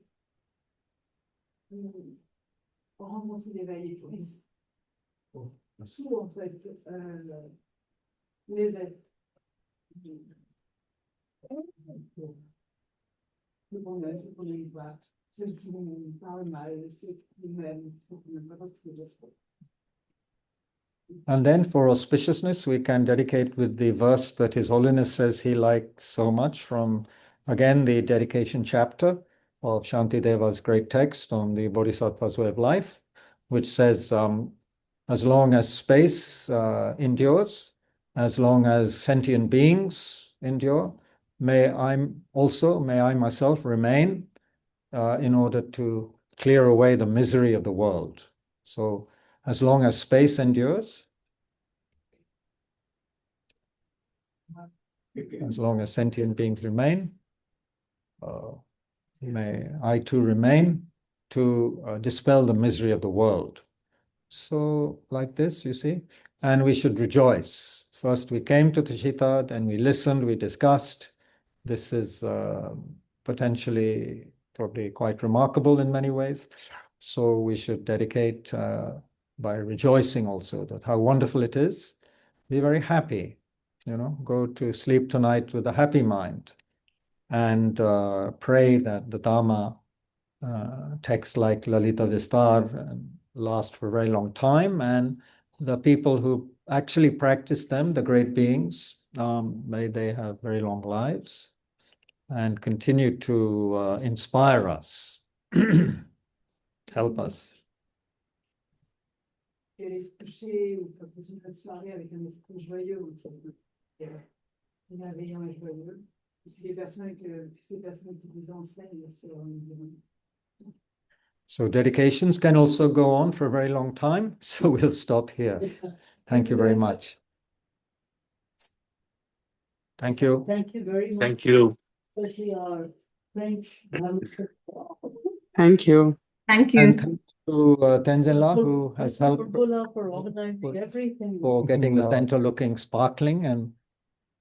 Pour rencontrer l'éveil et puisse tout en fait les êtres. Le bonheur, ceux qu'on aime pas, ceux qui nous parlent mal, ceux qui m'aiment, ceux qui n'aiment pas, c'est les autres. And then for auspiciousness, we can dedicate with the verse that His Holiness says he likes so much from, again, the dedication chapter of Shantideva's great text on the Bodhisattva's way of life, which says, as long as space endures, as long as sentient beings endure, may I myself remain in order to clear away the misery of the world. So as long as space endures, as long as sentient beings remain, may I too remain to dispel the misery of the world. So like this, you see, and we should rejoice. First we came to Tushita, then we listened, we discussed. This is potentially probably quite remarkable in many ways. So we should dedicate by rejoicing also that how wonderful it is. Be very happy, go to sleep tonight with a happy mind and pray that the Dharma texts like Lalitavistara last for a very long time, and the people who actually practice them, the great beings, may they have very long lives and continue to inspire us, help us. Et aller se coucher ou passer une soirée avec un esprit joyeux, ou bienveillant et joyeux. Ces personnes qui vous enseignent sur So dedications can also go on for a very long time, so we'll stop here. Thank you very much. Thank you. Thank you very much. Thank you. Especially our French. Thank you. Thank you. And thank you to Tenzin La, who has helped For organizing everything. for getting the center looking sparkling, and